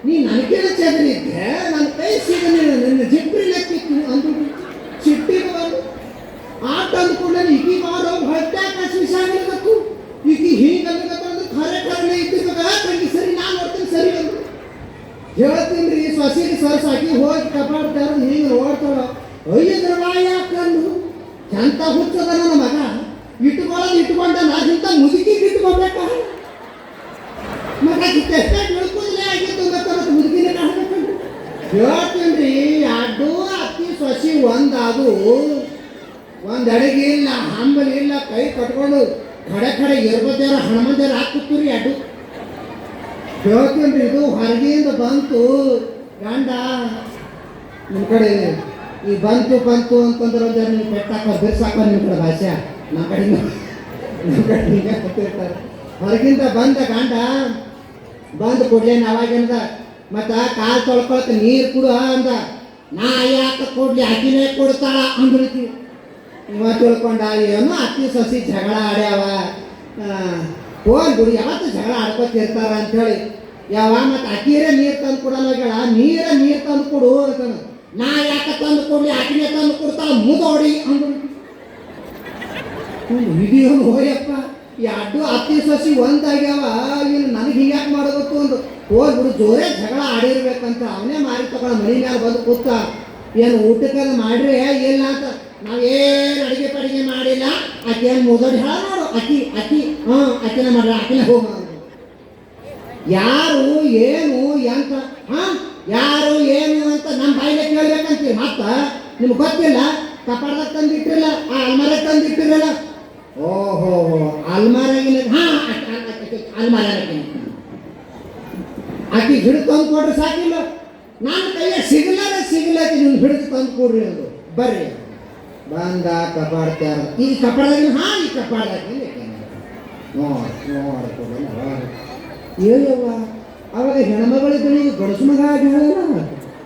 ನೀ ನನಗೇನ ಚದರಿದ್ದೆ ನನ್ನ ಕೈ ಸಿಗ ನಿನ್ನ ಜಿಪ್ರಿ ಲೆಕ್ಕಿತ್ತು ಅಂದು ಸಿಟ್ಟಿಗೆ ಬಂದು ಆಟ ಅಂದ್ಕೊಂಡೆ ಈಕಿ ಮಾರೋ ಹೊಟ್ಟೆ ಕಸಿಸಾಗಿರ್ಬೇಕು. ಈಕಿ ಹೀಗನ್ಬೇಕಂದ್ರೆ ಖರೆ ಇದ್ದಿರ್ಬೇಕ ತಂಗಿ ಸರಿ ನಾನು ನೋಡ್ತೀನಿ ಸರಿ ಅಂದ್ರು. ಹೇಳ್ತೀನಿ ರೀ ಸೊಸೆಗೆ ಸರ್ಸಾಕಿ ಹೋಗಿ ಕಪಾಡ್ತಾರ ಹೀಗೆ ನೋಡ್ತಾಳ. ಅಯ್ಯದ್ರ ಬಾಯಿ ಹಾಕೊಂಡು ಎಂತ ಹುಚ್ಚದ ನನ್ನ ಮಗ ಇಟ್ಕೊಂಡ ನಾದಿಂತ ಮುದುಕಿಗೆ ಇಟ್ಕೊಬೇಕ. ಮಗ ತಿಳ್ಕೊಂಡ್ಲೇ ಆಗಿತ್ತು ಮತ್ತೆ ಮುದುಕಿನೇ ಕಾಣಬೇಕಂದ್ರೆ ಹೇಳ್ತೀನಿ ರೀ. ಅಡ್ಡು ಅತ್ತಿ ಸೊಸಿ ಒಂದಾದು ಒಂದು ಅಡಿಗೆ ಇಲ್ಲ ಹಂಬಲಿ ಇಲ್ಲ. ಕೈ ಕಟ್ಕೊಂಡು ಖಡೆ ಇರ್ಬೋದಾರ ಹಣಮಂದಿರ ಹಾಕುತ್ತೀರಿ ಅಡ್ಡು. ಹೇಳ್ತೀನಿ ರೀ ಇದು ಹೊರಗಿಂದ ಬಂತು ಗಂಡ ನಿಮ್ಮ ಕಡೆ ಈ ಬಂತು ಅಂತಂದ್ರೆ ಒಂದು ನೀವು ಪೆಟ್ಟಾಕೋ ಬಿರ್ಸಾಕೋ ನಿಮ್ಮ ಕಡೆ ಭಾಷೆ. ನಮ್ಮ ಕಡೆ ಹಿಂಗೆ ಗೊತ್ತಿರ್ತಾರೆ. ಹೊರಗಿಂದ ಬಂದ ಗಂಡ ಬಂದು ಕೊಡ್ಲೇನು ಅವಾಗೇನದ ಮತ್ತು ಕಾಲು ತೊಳ್ಕೊಳಕ್ಕೆ ನೀರು ಕೊಡು ಅಂದ. ನಾ ಯಾಕೆ ಕೊಡ್ಲಿ ಅಕ್ಕಿನೇ ಕೊಡ್ತಾಳ ಅಂದ್ಬಿಡ್ತೀವಿ. ಇವ ತಿಳ್ಕೊಂಡ ಏನೋ ಅತ್ತಿ ಸಸಿ ಜಗಳ ಆಡ್ಯಾವ ಹೋಗಿ ಬಿಡು ಯಾವತ್ತು ಜಗಳ ಆಡ್ಕೊತಿರ್ತಾರ ಅಂಥೇಳಿ ಯಾವ ಮತ್ತು ಅಕ್ಕಿರೇ ನೀರು ತಂದು ಕೊಡಲ್ಲ ಹೋಗ್ಯಾಳ. ನೀರು ತಂದು ಕೊಡು ಅಂತ. ನಾ ಯಾಕೆ ತಂದು ಕೊಡ್ಲಿ ಅಕ್ಕಿನೇ ತಂದು ಕೊಡ್ತಾಳ ಮುದೋಡಿ ಅಂದ್ಬಿಡ್ತೀವಿ. ಇದೇನು ಹೋಯಪ್ಪ ಎರಡು ಅತ್ತಿ ಸಸಿ ಒಂದಾಗ್ಯಾವ ಇನ್ನು ನನಗೆ ಹಿಂಗ್ಯಾಕೆ ಮಾಡಬೇಕು ಅಂದು ಹೋಗ್ಬಿಡು ಜೋರೇ ಜಗಳ ಆಡಿರ್ಬೇಕಂತ ಅವನೇ ಮಾರಿ ತಗೊಂಡು ಮನೆ ಮೇಲೆ ಬಂದು ಕೂತ ಏನು ಊಟಕ್ಕೆಲ್ಲ ಮಾಡ್ರಿ ಇಲ್ಲ ಅಂತ. ನಾವೇನು ಅಡಿಗೆ ಮಾಡಿಲ್ಲ. ಆಕೆ ಏನು ಮುದೋಡಿ ಹೇಳ ನೋಡು ಅಕ್ಕಿ ಅಕ್ಕಿನ ಮಾಡ್ರಿ ಅಕ್ಕಿನ ಹೋಗ. ಯಾರು ಏನು ಎಂತ ಯಾರು ಏನು ಅಂತ ನಮ್ಮ ಬಾಯಿಲೆ ಕೇಳ್ಬೇಕಂತೀವಿ. ಮತ್ತ ನಿಮ್ಗೆ ಗೊತ್ತಿಲ್ಲ ಕಪಾಟದಾಗ ತಂದಿಟ್ಟಿರಲ್ಲ ಆ ಅಲ್ಮಾರ ತಂದಿಟ್ಟಿರಲ್ಲ. ಓಹೋ ಅಲ್ಮಾರಾಗಿಲ್ಲ ಅಲ್ಮಾರ ಆಕಿ ಹಿಡಿದು ತಂದು ಕೊಡ್ರಿ ಸಾಕಿಲ್ಲ. ನನ್ನ ಕೈಯ ಸಿಗಲಾತಿ ನೀವು ಹಿಡಿದು ತಂದು ಕೊಡ್ರಿ ಅದು ಬರ್ರಿ ಬಂದ ಕಪಾಡ್ತಾರ. ಈ ಕಪಾಡದಾಗ ಈ ಕಪಾಡದಾಗ ಏಯವ್ವ ಅವಾಗ ಹೆಣ್ಮಗಳಿದ್ದು ಈಗ ಗಡಸು ಮಗ ಆಗಿ ಹೇಳಲ್ಲ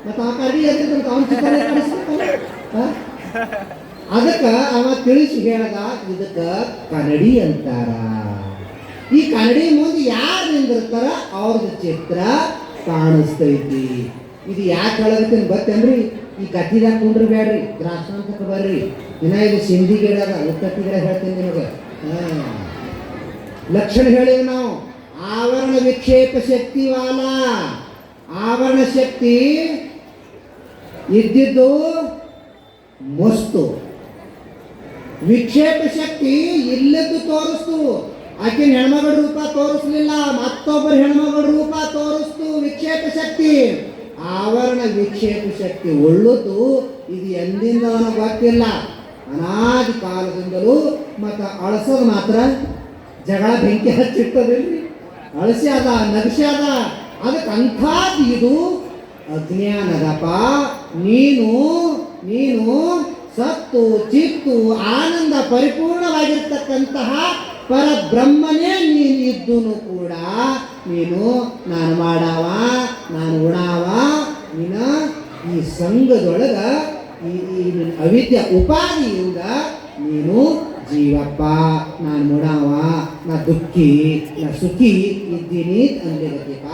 ಮತ್ತು ಆ ಕಡಿ ಎದ್ದಂತ ಅವನ ಚಿಕ್ಕನೆ ಕಳಿಸ್ಬೇಕಲ್ಲ. ಅದಕ್ಕೆ ಅವ ತಿಳಿಸಿ ಹೇಳ್ದ ಇದಕ್ಕೆ ಕನ್ನಡಿ ಅಂತಾರ. ಈ ಕನ್ನಡಿ ಮುಂದೆ ಯಾರು ನಿಂದಿರ್ತಾರ ಅವ್ರದ್ದು ಚಿತ್ರ ಕಾಣಿಸ್ತೈತಿ. ಇದು ಯಾಕೆ ಹೇಳೋದಕ್ಕೆ ಗೊತ್ತೇನ್ರಿ? ಈ ಕತ್ತಿದಾಗ ಕುಂಡ್ರಿ ಬೇಡ್ರಿ ದ್ರಾಕ್ಷಾಂತಕ್ಕೆ ಬರ್ರಿ. ಇನ್ನ ಇದು ಸಿಂಧಿ ಗಿಡ ಅದ ಉತ್ತತ್ತಿ ಗಿಡ ಹೇಳ್ತೀನಿ ನಿಮಗೆ. ಲಕ್ಷಣ ಹೇಳಿವಿ ನಾವು. ಆವರಣ ವಿಕ್ಷೇಪ ಶಕ್ತಿ ವಾಲ ಆವರಣ ಶಕ್ತಿ ಇದ್ದಿದ್ದು ಮಸ್ತು. ವಿಕ್ಷೇಪ ಶಕ್ತಿ ಇಲ್ಲದ್ದು ತೋರಿಸ್ತು. ಆಕಿನ ಹೆಣ್ಮಗಳ ರೂಪ ತೋರಿಸ್ಲಿಲ್ಲ, ಮತ್ತೊಬ್ಬರ ಹೆಣ್ಮಗಳ ರೂಪ ತೋರಿಸ್ತು ವಿಕ್ಷೇಪ ಶಕ್ತಿ. ಆವರಣ ವಿಕ್ಷೇಪ ಶಕ್ತಿ ಒಳ್ಳುತ್ತು. ಇದು ಎಂದಿಂದ ನನಗೆ ಗೊತ್ತಿಲ್ಲ, ಅನಾದಿ ಕಾಲದಿಂದಲೂ. ಮತ್ತು ಅಳಸೋದು ಮಾತ್ರ ಜಗಳ ಬೆಂಕಿ ಹಚ್ಚಿರ್ತದಿಲ್ರಿ. ಅಳಸಿ ಅದ, ನಗಸಿ ಅದ, ಅದಕ್ಕೆ ಅಂಥದ್ದು ಇದು ಅಜ್ಞಾನದಪ್ಪ. ನೀನು ಸತ್ತು ಚಿತ್ತು ಆನಂದ ಪರಿಪೂರ್ಣವಾಗಿರ್ತಕ್ಕಂತಹ ಪರಬ್ರಹ್ಮನೇ ನೀನು ಇದ್ದನು ಕೂಡ ನೀನು ನಾನು ಮಾಡಾವ, ನಾನು ಉಣಾವ, ನೀನ ಈ ಸಂಘದೊಳಗ ಈ ಅವಿದ್ಯ ಉಪಾಧಿಯಿಂದ ನೀನು ಜೀವಪ್ಪ, ನಾನು ಮುಡಾವ, ನಾ ದುಃಖಿ, ನಾ ಸುಖಿ ಇದ್ದೀನಿ ಅಂದಿರತೀಪ.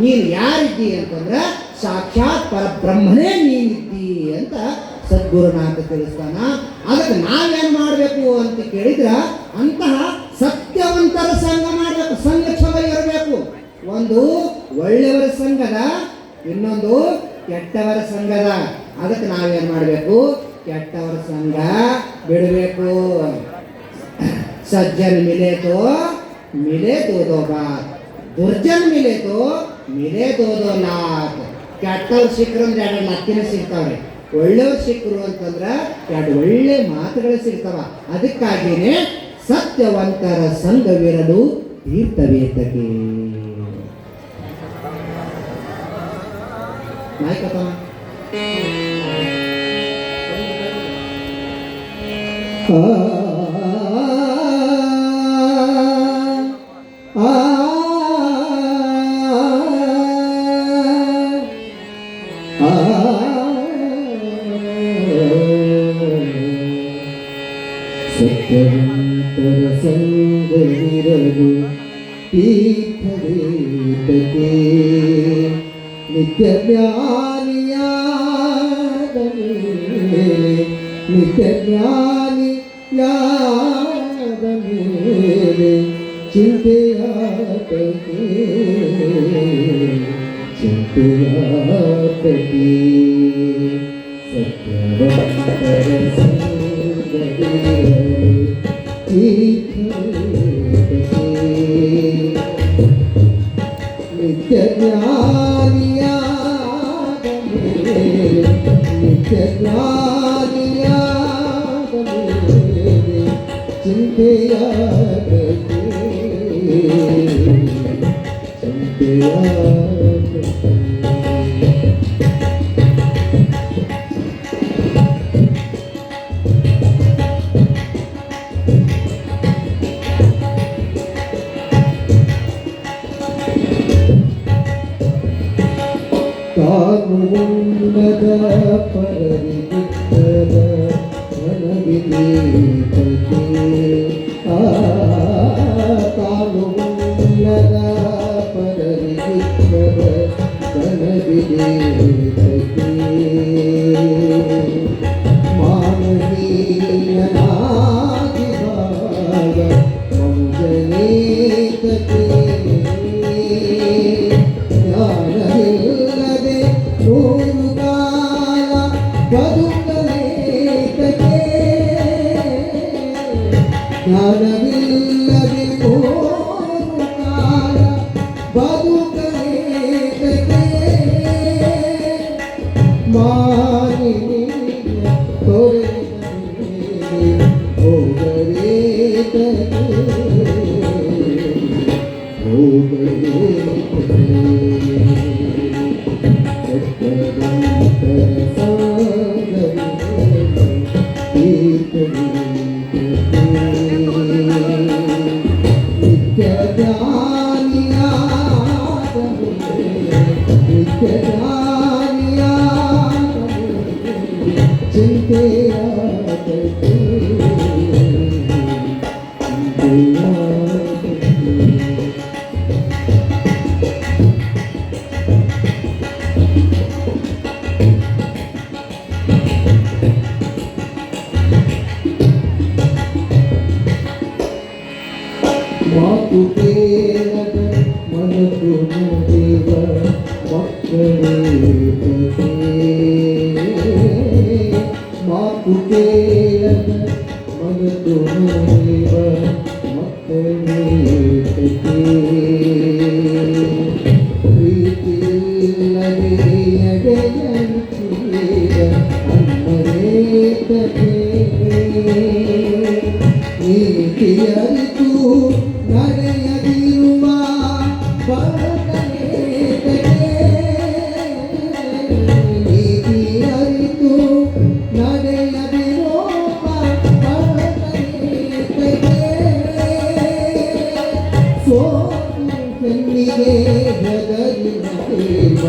ನೀನು ಯಾರಿದ್ದಿ ಅಂತಂದ್ರೆ ಸಾಕ್ಷಾತ್ ಪರಬ್ರಹ್ಮನೇ ನೀನಿದ್ದಿ ಅಂತ ಸದ್ಗುರುನಾಥ ತಿಳಿಸ್ತಾನ. ಅದಕ್ಕೆ ನಾವೇನು ಮಾಡಬೇಕು ಅಂತ ಕೇಳಿದ್ರ ಅಂತಹ ಸತ್ಯವಂತರ ಸಂಘ ಮಾಡಬೇಕು. ಸಂಘ ಚಲೋ ಇರಬೇಕು. ಒಂದು ಒಳ್ಳೆಯವರ ಸಂಘದ, ಇನ್ನೊಂದು ಕೆಟ್ಟವರ ಸಂಘದ. ಅದಕ್ಕೆ ನಾವೇನು ಮಾಡಬೇಕು? ಕೆಟ್ಟವರ ಸಂಘ ಬಿಡಬೇಕು. ಸಜ್ಜನ ಮಿಲೆ ತೋ ದೋ ಬಾತ್, ದುರ್ಜನ್ ಮಿಲೆ ತೋ ದೋ ಲಾತ್. ಕೆಟ್ಟವ್ರು ಸಿಕ್ಕರು ಅಂದ್ರೆ ಎರಡು ಲಕ್ಕಿನ ಸಿಗ್ತಾವ್ರಿ. ಒಳ್ಳೆಯವ್ರು ಸಿಕ್ಕರು ಅಂತಂದ್ರೆ ಎರಡು ಒಳ್ಳೆ ಮಾತುಗಳು ಸಿಗ್ತಾವ. ಅದಕ್ಕಾಗಿಯೇ ಸತ್ಯವಂತರ ಸಂಘವಿರಲು ತೀರ್ಥವೇತಕ್ಕೆ ನಾಯ್ಕಪ್ಪ. ಸತ್ಯವಂತರ ಸಂಘವಿರಲು ತೀರ್ಥವೇತಕ್ಕೆ ನಿತ್ಯ ಜ್ಞಾನಿಯಾದ ಮೇಲೆ, ನಿತ್ಯ ಜ್ಞಾನಿಯಾದ ಮೇಲೆ ಚಿಂತೆಯಾತಕ್ಕೆ ಸತ್ಯವಂತರ ಸಂಘವಿರಲು ನಿತ್ಯ ಜ್ಞಾನಿಯಾದ ಮೇಲೆ, ನಿತ್ಯ ಜ್ಞಾನಿಯಾದ ಮೇಲೆ ಚಿಂತೆಯಾಗದೆ ತಾನು ಉನ್ನದ ಪರವಿದ್ದ ನನಗಿದೀತಕ್ಕೆ, ತಾನು ಉನ್ನದ ಪರವಿದ್ದ ನನಗಿದೀತಕ್ಕೆ ಮಾನವೀಯನಾಗಿ ಭಾಗ ಮಂಜನೇತಕ್ಕೆ ಜ್ಞಾನವಿಲ್ಲದೆ ನೂರು ಕಾಲ ಬದುಕಲೇತಕ್ಕೆ, ಜ್ಞಾನವಿಲ್ಲದೆ ನೂರು ಕಾಲ ಬದುಕಲೇತಕ್ಕೆ ಮಾನಿನಿಯ ತೊರೆದ ಮೇಲೆ ಹೋಗಲೇತಕ್ಕೆ ನಿತ್ಯ ಜ್ಞಾನಿಯಾದ ನಿತ್ಯ ಜ್ಞಾನಿಯಾದ ಚಿಂತೆಯಾಗದೆ ಮಾತು ಕೇಳದ ಮನಸ್ಸು ನುಡಿವ ಮಕ್ಕಳೇ ಹೆಣ್ಣಿಗೆ ಜಗಲಿನ ದೇವ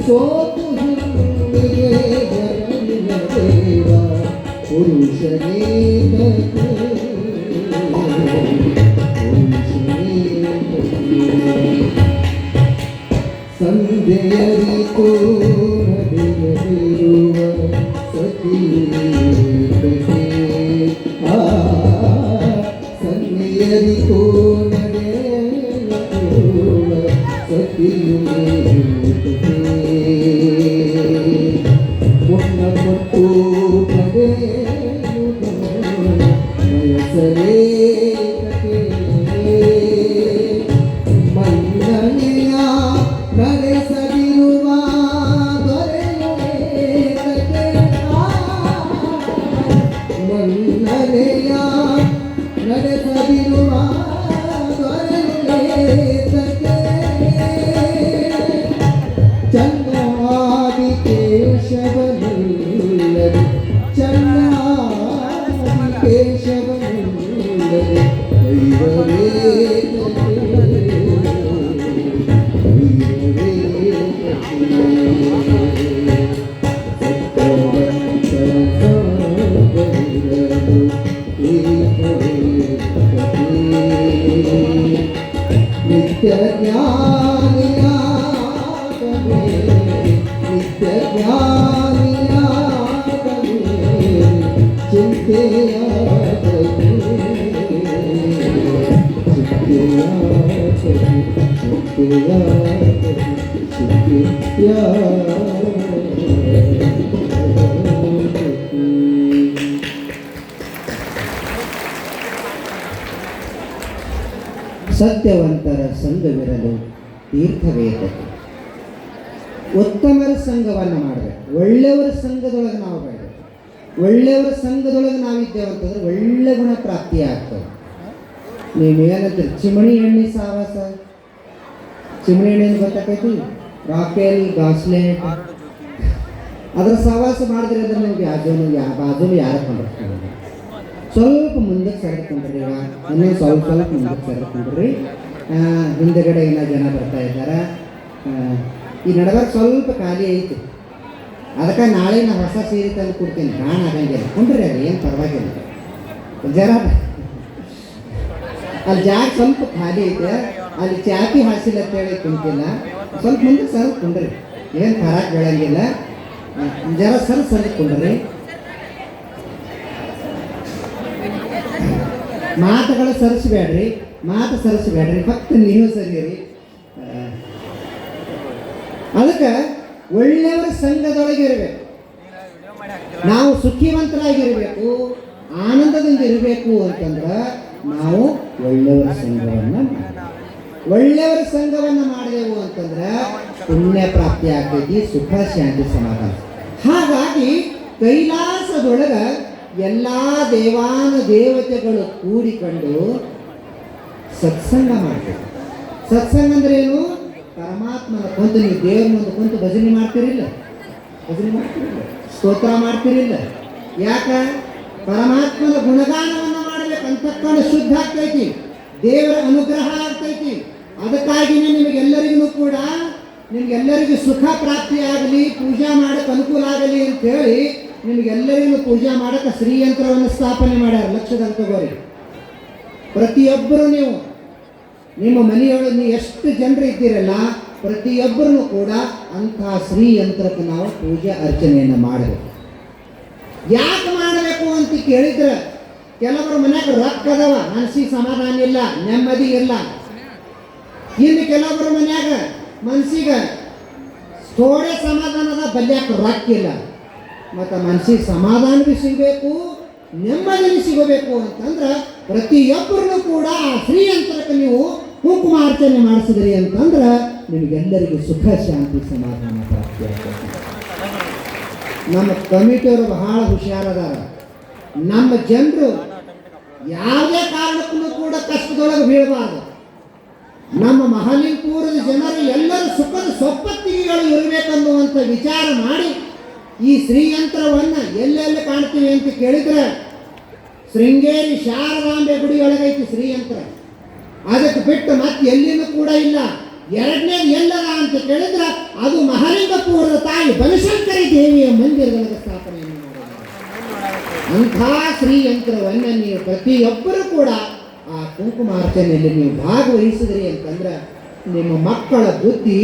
ಸೋತು ಹೆಣ್ಣಿಗೆ ಜಗಲಿನ ದೇವ ಪುರುಷನೇ ಸಂಧ್ಯರಿತು ನಡೆಯದಿರುವ ಸತಿಯೇ ಆ ಸಂಧ್ಯರಿತು ನಡೆಯದಿರುವ ಸತಿಯೇ ಮುನ್ನ ಕೊಟ್ಟು ಪಡೆಯುವುದು ವಯಸ್ಸರೇ ಮನ್ನನೆಯ ನಡೆಸದಿರುವ ದೊರೆಯುವುದೇತಕ್ಕೆ ಮನ್ನನೆಯ ನಡೆಸದಿರುವ ದೊರೆಯುವುದೇತಕ್ಕೆ ಚನ್ನಾದಿ ಕೇಶವನಿಲ್ಲದೆ ಚನ್ನಾದಿ ಕೇಶವನಿಲ್ಲದೆ ನಿತ್ಯ ಜ್ಞಾನಿಯ ನಿತ್ಯ ಜ್ಞಾನಿಯ ಚಿಂತೆಯ ಸತ್ಯವಂತರ ಸಂಘವಿರಲು ತೀರ್ಥವೇತಕ್ಕೆ ಉತ್ತಮರ ಸಂಘವನ್ನು ಮಾಡಬೇಕು. ಒಳ್ಳೆಯವರ ಸಂಘದೊಳಗೆ ನಾವು ಬೆಳಬೇಕು. ಒಳ್ಳೆಯವರ ಸಂಘದೊಳಗೆ ನಾವಿದ್ದೇವೆ ಅಂತಂದ್ರೆ ಒಳ್ಳೆ ಗುಣ ಪ್ರಾಪ್ತಿ ಆಗ್ತದೆ. ನೀವೇನಂತೀರಿ ಚಿಮಣಿ ಎಣ್ಣೆ ಸಾವಾಸ, ಚಿಮಣಿ ಎಣ್ಣೆ ಗೊತ್ತಾಕೈತಿ, ರಾಕೆಲ್ ಗಾಸ್ಲೆ ಅದರ ಸಹವಾಸ ಮಾಡಿದ್ರೆ ಅಂದ್ರೆ ನಿಮ್ಗೆ ಬಾಜುನು ಯಾರ ಕೊಂಡಿರ್ತಾರೆ. ಸ್ವಲ್ಪ ಮುಂದಕ್ಕೆ ಸರಿಕೊಂಡ್ರಿ, ಈಗ ಇನ್ನೊಂದು ಸ್ವಲ್ಪ ಮುಂದಕ್ಕೆ ಸರಿಕೊಂಡ್ರಿ. ಹಿಂದೆಗಡೆ ಏನೋ ಜನ ಬರ್ತಾ ಇದ್ದಾರೆ. ಈ ನಡಬಾರ್ದು ಸ್ವಲ್ಪ ಖಾಲಿ ಐತಿ, ಅದಕ್ಕೆ ನಾಳೆ ನಾ ಹೊಸ ಸೀರೆ ತಂದು ಕೊಡ್ತೀನಿ. ಆಗಂಗಿಲ್ಲ ಕುಂಡ್ರಿ, ಅದು ಏನು ಪರವಾಗಿಲ್ಲ. ಜರ ಅಲ್ಲಿ ಜಾಗ ಸ್ವಲ್ಪ ಖಾಲಿ ಐತೆ, ಅಲ್ಲಿ ಚಾಪಿ ಹಾಸಿಲ್ಲ ಅಂತೇಳಿ ಕುಂತಿಲ್ಲ. ಸ್ವಲ್ಪ ಮುಂದೆ ಕುಂಡ್ರಿ, ಏನು ಖರಾಕ್ ಬೆಳಂಗಿಲ್ಲ. ಜರ ಕುಂಡ್ರಿ. ಮಾತುಗಳು ಸರಿಸಬೇಡ್ರಿ, ಫಕ್ತ ನೀವು ಸರಿಯರಿ. ಅದಕ್ಕೆ ಒಳ್ಳೆಯವರ ಸಂಘದೊಳಗೆ ಇರಬೇಕು. ನಾವು ಸುಖಿವಂತರಾಗಿರಬೇಕು, ಆನಂದದಿಂದ ಇರಬೇಕು ಅಂತಂದ್ರೆ ನಾವು ಒಳ್ಳೆಯವರ ಸಂಘವನ್ನು ಮಾಡಿದೆವು ಅಂತಂದ್ರೆ ಪುಣ್ಯ ಪ್ರಾಪ್ತಿ ಆಗ್ತೈತಿ, ಸುಖ ಶಾಂತಿ ಸಮಾಧಾನ. ಹಾಗಾಗಿ ಕೈಲಾಸದೊಳಗ ಎಲ್ಲ ದೇವಾನು ದೇವತೆಗಳು ಕೂಡಿಕೊಂಡು ಸತ್ಸಂಗ ಮಾಡ್ತೀವಿ. ಸತ್ಸಂಗ ಅಂದ್ರೆ ಏನು? ಪರಮಾತ್ಮನ ಕುಂತು ನೀವು ದೇವ್ರ ಮುಂದೆ ಕುಂತು ಭಜನೆ ಮಾಡ್ತಿರಿಲ್ಲ, ಸ್ತೋತ್ರ ಮಾಡ್ತಿರಿಲ್ಲ. ಯಾಕ? ಪರಮಾತ್ಮನ ಗುಣಗಾನವನ್ನು ಮಾಡಬೇಕು. ಅಂತಕ್ಕಂಥ ಶುದ್ಧ ಆಗ್ತೈತಿ, ದೇವರ ಅನುಗ್ರಹ ಆಗ್ತೈತಿ. ಅದಕ್ಕಾಗಿಯೇ ನಿಮಗೆಲ್ಲರಿಗೂ ಸುಖ ಪ್ರಾಪ್ತಿಯಾಗಲಿ, ಪೂಜಾ ಮಾಡಕ್ಕೆ ಅನುಕೂಲ ಆಗಲಿ ಅಂತೇಳಿ ನಿಮಗೆಲ್ಲರಿಗೂ ಪೂಜಾ ಮಾಡಕ್ಕೆ ಶ್ರೀಯಂತ್ರವನ್ನು ಸ್ಥಾಪನೆ ಮಾಡ್ಯಾರ. ಲಕ್ಷದಲ್ಲಿ ತಗೋರಿ. ಪ್ರತಿಯೊಬ್ಬರು ನೀವು ನಿಮ್ಮ ಮನೆಯೊಳಗೆ ನೀವು ಎಷ್ಟು ಜನರು ಇದ್ದೀರಲ್ಲ, ಪ್ರತಿಯೊಬ್ಬರೂ ಕೂಡ ಅಂತಹ ಶ್ರೀಯಂತ್ರಕ್ಕೆ ನಾವು ಪೂಜೆ ಅರ್ಚನೆಯನ್ನು ಮಾಡಬೇಕು. ಯಾಕೆ ಮಾಡಬೇಕು ಅಂತ ಕೇಳಿದ್ರೆ, ಕೆಲವರು ಮನ್ಯಾಗ ರೊಕ್ಕ ಅದಾವ, ಮನಸ್ಸಿಗೆ ಸಮಾಧಾನ ಇಲ್ಲ, ನೆಮ್ಮದಿ ಇಲ್ಲ. ಇನ್ನು ಕೆಲವರ ಮನ್ಯಾಗ ಮನಸ್ಸಿಗೆ ಥೋಡೆ ಸಮಾಧಾನ ಅದ, ಬಲ್ಯಾಕ ರೊಕ್ಕ ಇಲ್ಲ. ಮತ್ತು ಮನಸ್ಸಿಗೆ ಸಮಾಧಾನ ಭೀ ಸಿಗಬೇಕು, ನೆಮ್ಮದಿ ಸಿಗಬೇಕು ಅಂತಂದ್ರೆ ಪ್ರತಿಯೊಬ್ಬರೂ ಕೂಡ ಆ ಶ್ರೀಯಂತ್ರಕ್ಕೆ ನೀವು ಕುಂಕುಮಾರ್ಚನೆ ಮಾಡಿಸಿದ್ರಿ ಅಂತಂದ್ರೆ ನಿಮಗೆಲ್ಲರಿಗೂ ಸುಖ ಶಾಂತಿ ಸಮಾಧಾನ ಪ್ರಾಪ್ತಿ ಆಗ್ತದೆ. ನಮ್ಮ ಕಮಿಟಿಯವರು ಬಹಳ ಹುಷಾರದಾರ. ನಮ್ಮ ಜನರು ಯಾವುದೇ ಕಾರಣಕ್ಕೂ ಕೂಡ ಕಷ್ಟದೊಳಗೆ ಬೀಳಬಾರ್ದು. ನಮ್ಮ ಮಹಾಲಿಂಗಪುರದ ಜನರು ಎಲ್ಲರೂ ಸುಖದ ಸೊಪ್ಪತ್ತಿಗೆಗಳು ಇರಬೇಕನ್ನುವಂಥ ವಿಚಾರ ಮಾಡಿ ಈ ಶ್ರೀಯಂತ್ರವನ್ನು ಎಲ್ಲೆಲ್ಲಿ ಕಾಣ್ತೀವಿ ಅಂತ ಕೇಳಿದ್ರೆ, ಶೃಂಗೇರಿ ಶಾರದಾಂಬೆ ಗುಡಿ ಒಳಗೈತಿ ಶ್ರೀಯಂತ್ರ. ಅದಕ್ಕೆ ಬಿಟ್ಟು ಮತ್ತೆ ಎಲ್ಲಿನೂ ಕೂಡ ಇಲ್ಲ. ಎರಡನೇದು ಎಲ್ಲದ ಅಂತ ಕೇಳಿದ್ರೆ ಅದು ಮಹಾಲಿಂಗಪುರದ ತಾಯಿ ಬನಶಂಕರಿ ದೇವಿಯ ಮಂದಿರದೊಳಗೆ ಸ್ಥಾಪನೆಯನ್ನು ಮಾಡಿದ್ದಾರೆ. ಅಂಥ ಶ್ರೀಯಂತ್ರವನ್ನು ನೀವು ಪ್ರತಿಯೊಬ್ಬರೂ ಕೂಡ ಆ ಕುಂಕುಮಾರ್ಚನೆಯಲ್ಲಿ ನೀವು ಭಾಗವಹಿಸಿದ್ರಿ ಅಂತಂದ್ರೆ ನಿಮ್ಮ ಮಕ್ಕಳ ಬುದ್ಧಿ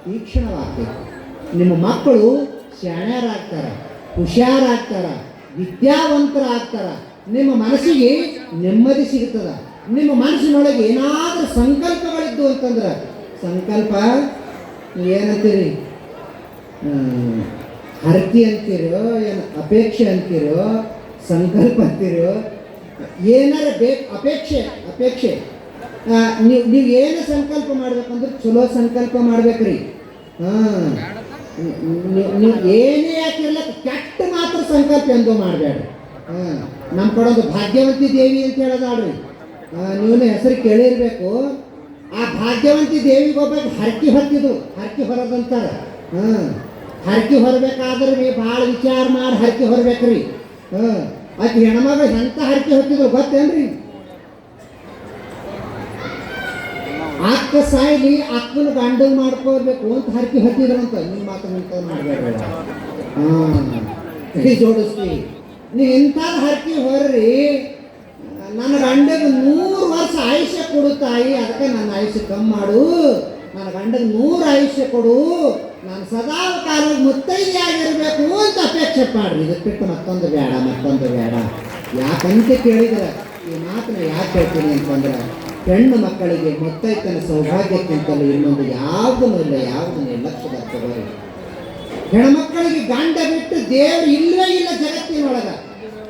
ತೀಕ್ಷ್ಣವಾಗ್ತದೆ, ನಿಮ್ಮ ಮಕ್ಕಳು ಶಾಣ್ಯರಾಗ್ತಾರ, ಹುಷಾರಾಗ್ತಾರ, ವಿದ್ಯಾವಂತರಾಗ್ತಾರ, ನಿಮ್ಮ ಮನಸ್ಸಿಗೆ ನೆಮ್ಮದಿ ಸಿಗ್ತದ. ನಿಮ್ಮ ಮನಸ್ಸಿನೊಳಗೆ ಏನಾದರೂ ಸಂಕಲ್ಪಗಳಿದ್ದು ಅಂತಂದ್ರೆ ಸಂಕಲ್ಪ ಏನಂತೀರಿ, ಹರಕೆ ಅಂತೀರೋ ಏನು ಅಪೇಕ್ಷೆ ಅಂತೀರೋ ಸಂಕಲ್ಪ ಅಂತೀರೋ ಏನಾರ ಬೇಕು ಅಪೇಕ್ಷೆ ನೀವು ಏನು ಸಂಕಲ್ಪ ಮಾಡ್ಬೇಕಂದ್ರೆ ಚಲೋ ಸಂಕಲ್ಪ ಮಾಡ್ಬೇಕ್ರಿ. ನೀವು ಏನೇ ಯಾಕಿರಲ್ಲ ಕೆಟ್ಟ ಮಾತ್ರ ಸಂಕಲ್ಪ ಎಂದೂ ಮಾಡಬೇಡ್ರಿ. ನಮ್ಮ ಕಡೆ ಒಂದು ಭಾಗ್ಯವಂತಿ ದೇವಿ ಅಂತ ಹೇಳೋದಾಡ್ರಿ, ನೀವು ಹೆಸರು ಕೇಳಿರ್ಬೇಕು. ಆ ಭಾಗ್ಯವಂತಿ ದೇವಿಗೆ ಒಬ್ಬ ಹರಕೆ ಹೊರದಂತಾರೆ. ಹರಕೆ ಹೊರಬೇಕಾದ್ರೆ ಭಾಳ ವಿಚಾರ ಮಾಡಿ ಹರಕೆ ಹೊರಬೇಕ್ರಿ. ಆಕೆ ಹೆಣ್ಮಗಳು ಎಂಥ ಹರಕೆ ಹೊತ್ತಿದ್ರು ಗೊತ್ತೇನ್ರಿ? ಅಕ್ಕ ಸಾಯ್ಲಿ ಅಕ್ಕನ ಗಂಡ ಮಾಡ್ಕೋಬೇಕು ಅಂತ ಹರಕೆ ಹೊತ್ತಿದ್ರಂತ. ನಿಮ್ಮ ಮಾತನ್ನ ಮಾಡಬೇಡ್ರಿ, ಕೈ ಜೋಡಿಸ್ತೀವಿ. ನೀವು ಇಂಥದ್ದು ಹರಕೆ ಹೊರ್ರಿ, ನನ್ನ ಗಂಡಗೆ 100 ವರ್ಷ ಆಯುಷ್ಯ ಕೊಡು ತಾಯಿ, ಅದಕ್ಕೆ ನನ್ನ ಆಯುಷ್ಯ ಕಮ್ಮಿ ಮಾಡು, ನನ್ನ ಗಂಡಗೆ 100 ಆಯುಷ್ಯ ಕೊಡು, ನಾನು ಸದಾ ಕಾಲ ಮುತ್ತೈದೆಯಾಗಿರ್ಬೇಕು ಅಂತ ಅಪೇಕ್ಷೆ ಮಾಡ್ರಿ. ಇದಕ್ಕೆ ಬಿಟ್ಟು ಮತ್ತೊಂದು ಬೇಡ. ಯಾಕಂತ ಕೇಳಿದ್ರೆ ಈ ಮಾತನ್ನ ಯಾಕೆ ಹೇಳ್ತೀನಿ ಅಂತಂದ್ರೆ, ಹೆಣ್ಣು ಮಕ್ಕಳಿಗೆ ಮುತ್ತೈತನ ಸೌಭಾಗ್ಯಕ್ಕಿಂತಲೂ ಇನ್ನೊಂದು ಯಾವುದೂ ಇಲ್ಲ ಲಕ್ಷದ ತಗೋರಿ. ಹೆಣ್ಮಕ್ಕಳಿಗೆ ಗಂಡ ಬಿಟ್ಟು ದೇವರು ಇಲ್ಲವೇ ಇಲ್ಲ ಜಗತ್ತಿನೊಳಗ.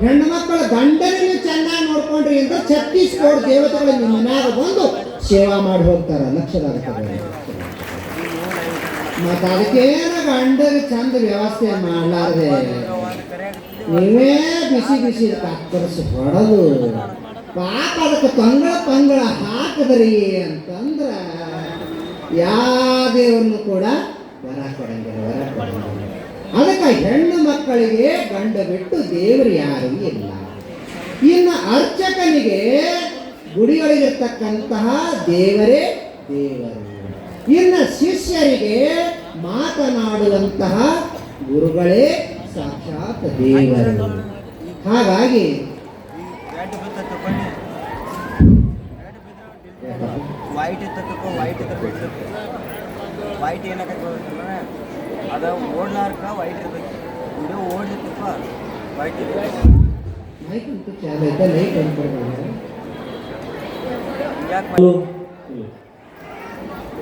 ಹೆಣ್ಣು ಮಕ್ಕಳ ಗಂಡನೇ ನೀವು ಚೆನ್ನಾಗಿ ನೋಡ್ಕೊಂಡ್ರಿ ಅಂದ್ರೆ 36 ದೇವತೆಗಳು ನಿಮ್ಮ ಮನ್ಯಾಗ ಬಂದು ಸೇವಾ ಮಾಡಿ ಹೋಗ್ತಾರ ಲಕ್ಷದಾಗ ತಗೋರಿ. ಮತ್ತು ಅದಕ್ಕೇನ ಗಂಡಗೆ ಚಂದ ವ್ಯವಸ್ಥೆ ಮಾಡಲಾರ್ದೆ ನೀವೇ ಬಿಸಿ ಕತ್ತರಿಸಿ ಹೊಡೆದು ಪಾಪ ಅದಕ್ಕೆ ಪಂಗಳ ಹಾಕಿದ್ರಿ ಅಂತಂದ್ರೆ ಯಾವ ದೇವ್ರನ್ನು ಕೂಡ ವರ ಕೊಡಂಗಿಲ್ಲ. ಅದಕ್ಕೆ ಹೆಣ್ಣು ಮಕ್ಕಳಿಗೆ ಗಂಡ ಬಿಟ್ಟು ದೇವರು ಯಾರೂ ಇಲ್ಲ. ಇನ್ನು ಅರ್ಚಕನಿಗೆ ಗುಡಿಯೊಳಗಿರ್ತಕ್ಕಂತಹ ದೇವರೇ ದೇವರು. ಇನ್ನು ಶಿಷ್ಯರಿಗೆ ಮಾತನಾಡುವಂತಹ ಗುರುಗಳೇ ಸಾಕ್ಷಾತ್ ದೇವರು. ಹಾಗಾಗಿ ವೈಟ್ ಏನಾಗತ್ತೆ ಅದ ಓಡ್ಲಾರ್ಕ ವೈಟ್ ಇರ್ಬೇಕು, ವಿಡಿಯೋ ಓಡ್ಲಿತ್ತಪ್ಪ ವೈಟ್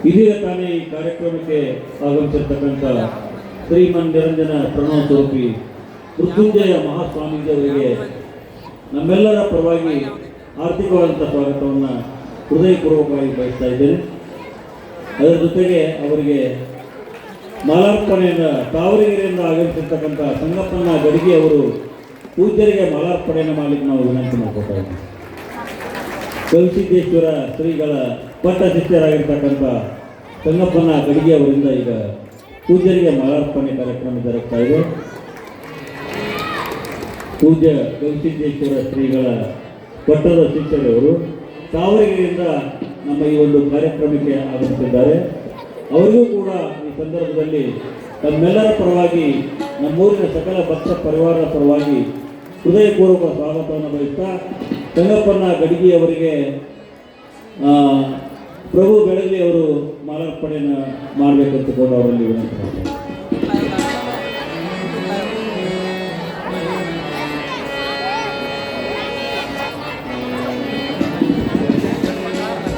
ಇದೀಗ ತಾನೇ ಈ ಕಾರ್ಯಕ್ರಮಕ್ಕೆ ಆಗಮಿಸಿರ್ತಕ್ಕಂಥ ಶ್ರೀಮನ್ ನಿರಂಜನ ಪ್ರಣವ ಸ್ವರೂಪಿ ಮೃತ್ಯುಂಜಯ ಮಹಾಸ್ವಾಮೀಜಿಯವರಿಗೆ ನಮ್ಮೆಲ್ಲರ ಪರವಾಗಿ ಆರ್ಥಿಕವಾದಂಥ ಸ್ವಾಗತವನ್ನು ಹೃದಯಪೂರ್ವಕವಾಗಿ ಬಯಸ್ತಾ ಇದ್ದೇನೆ. ಅದರ ಜೊತೆಗೆ ಅವರಿಗೆ ಮಾಲಾರ್ಪಣೆಯನ್ನು ತಾವರೆಗೆರೆಯಿಂದ ಆಗಮಿಸಿರ್ತಕ್ಕಂಥ ಸಂಗಪ್ಪನ ಗಡಿಗೆ ಅವರು ಪೂಜ್ಯರಿಗೆ ಮಾಲಾರ್ಪಣೆಯನ್ನು ಮಾಡಲಿಕ್ಕೆ ನಾವು ವಿನಂತಿ ಮಾಡ್ಕೊತಾ ಇದ್ದೀವಿ. ಗವಿಸಿದ್ದೇಶ್ವರ ಶ್ರೀಗಳ ಪಟ್ಟ ಶಿಷ್ಯರಾಗಿರ್ತಕ್ಕಂಥ ಸಂಗಪ್ಪನ ಗಡಿಗೆ ಅವರಿಂದ ಈಗ ಪೂಜ್ಯರಿಗೆ ಮಾಲಾರ್ಪಣೆ ಕಾರ್ಯಕ್ರಮ ಜರುಗ್ತಾ ಇದೆ. ಪೂಜ್ಯ ಗವಿಸಿದ್ದೇಶ್ವರ ಶ್ರೀಗಳ ಪಟ್ಟದ ಶಿಷ್ಯರವರು ತಾವರೆಗೆರೆಯಿಂದ ನಮ್ಮ ಈ ಒಂದು ಕಾರ್ಯಕ್ರಮಕ್ಕೆ ಆಗಮಿಸಿದ್ದಾರೆ. ಅವರಿಗೂ ಕೂಡ ಈ ಸಂದರ್ಭದಲ್ಲಿ ತಮ್ಮೆಲ್ಲರ ಪರವಾಗಿ ನಮ್ಮೂರಿನ ಸಕಲ ಭಕ್ತ ಪರಿವಾರದ ಪರವಾಗಿ ಹೃದಯಪೂರ್ವಕ ಸ್ವಾಗತವನ್ನು ಬಯಸ್ತಾ ಸಂಗಪ್ಪನ ಗಡಿಗೆ ಅವರಿಗೆ ಪ್ರಭು ಬೆಳಗಲಿ ಅವರು ಮಾಲಾರ್ಪಣೆಯನ್ನು ಮಾಡಬೇಕಂತ ಕೂಡ ಅವರಲ್ಲಿ ವಿನಂತಿ ಮಾಡ್ತಾರೆ.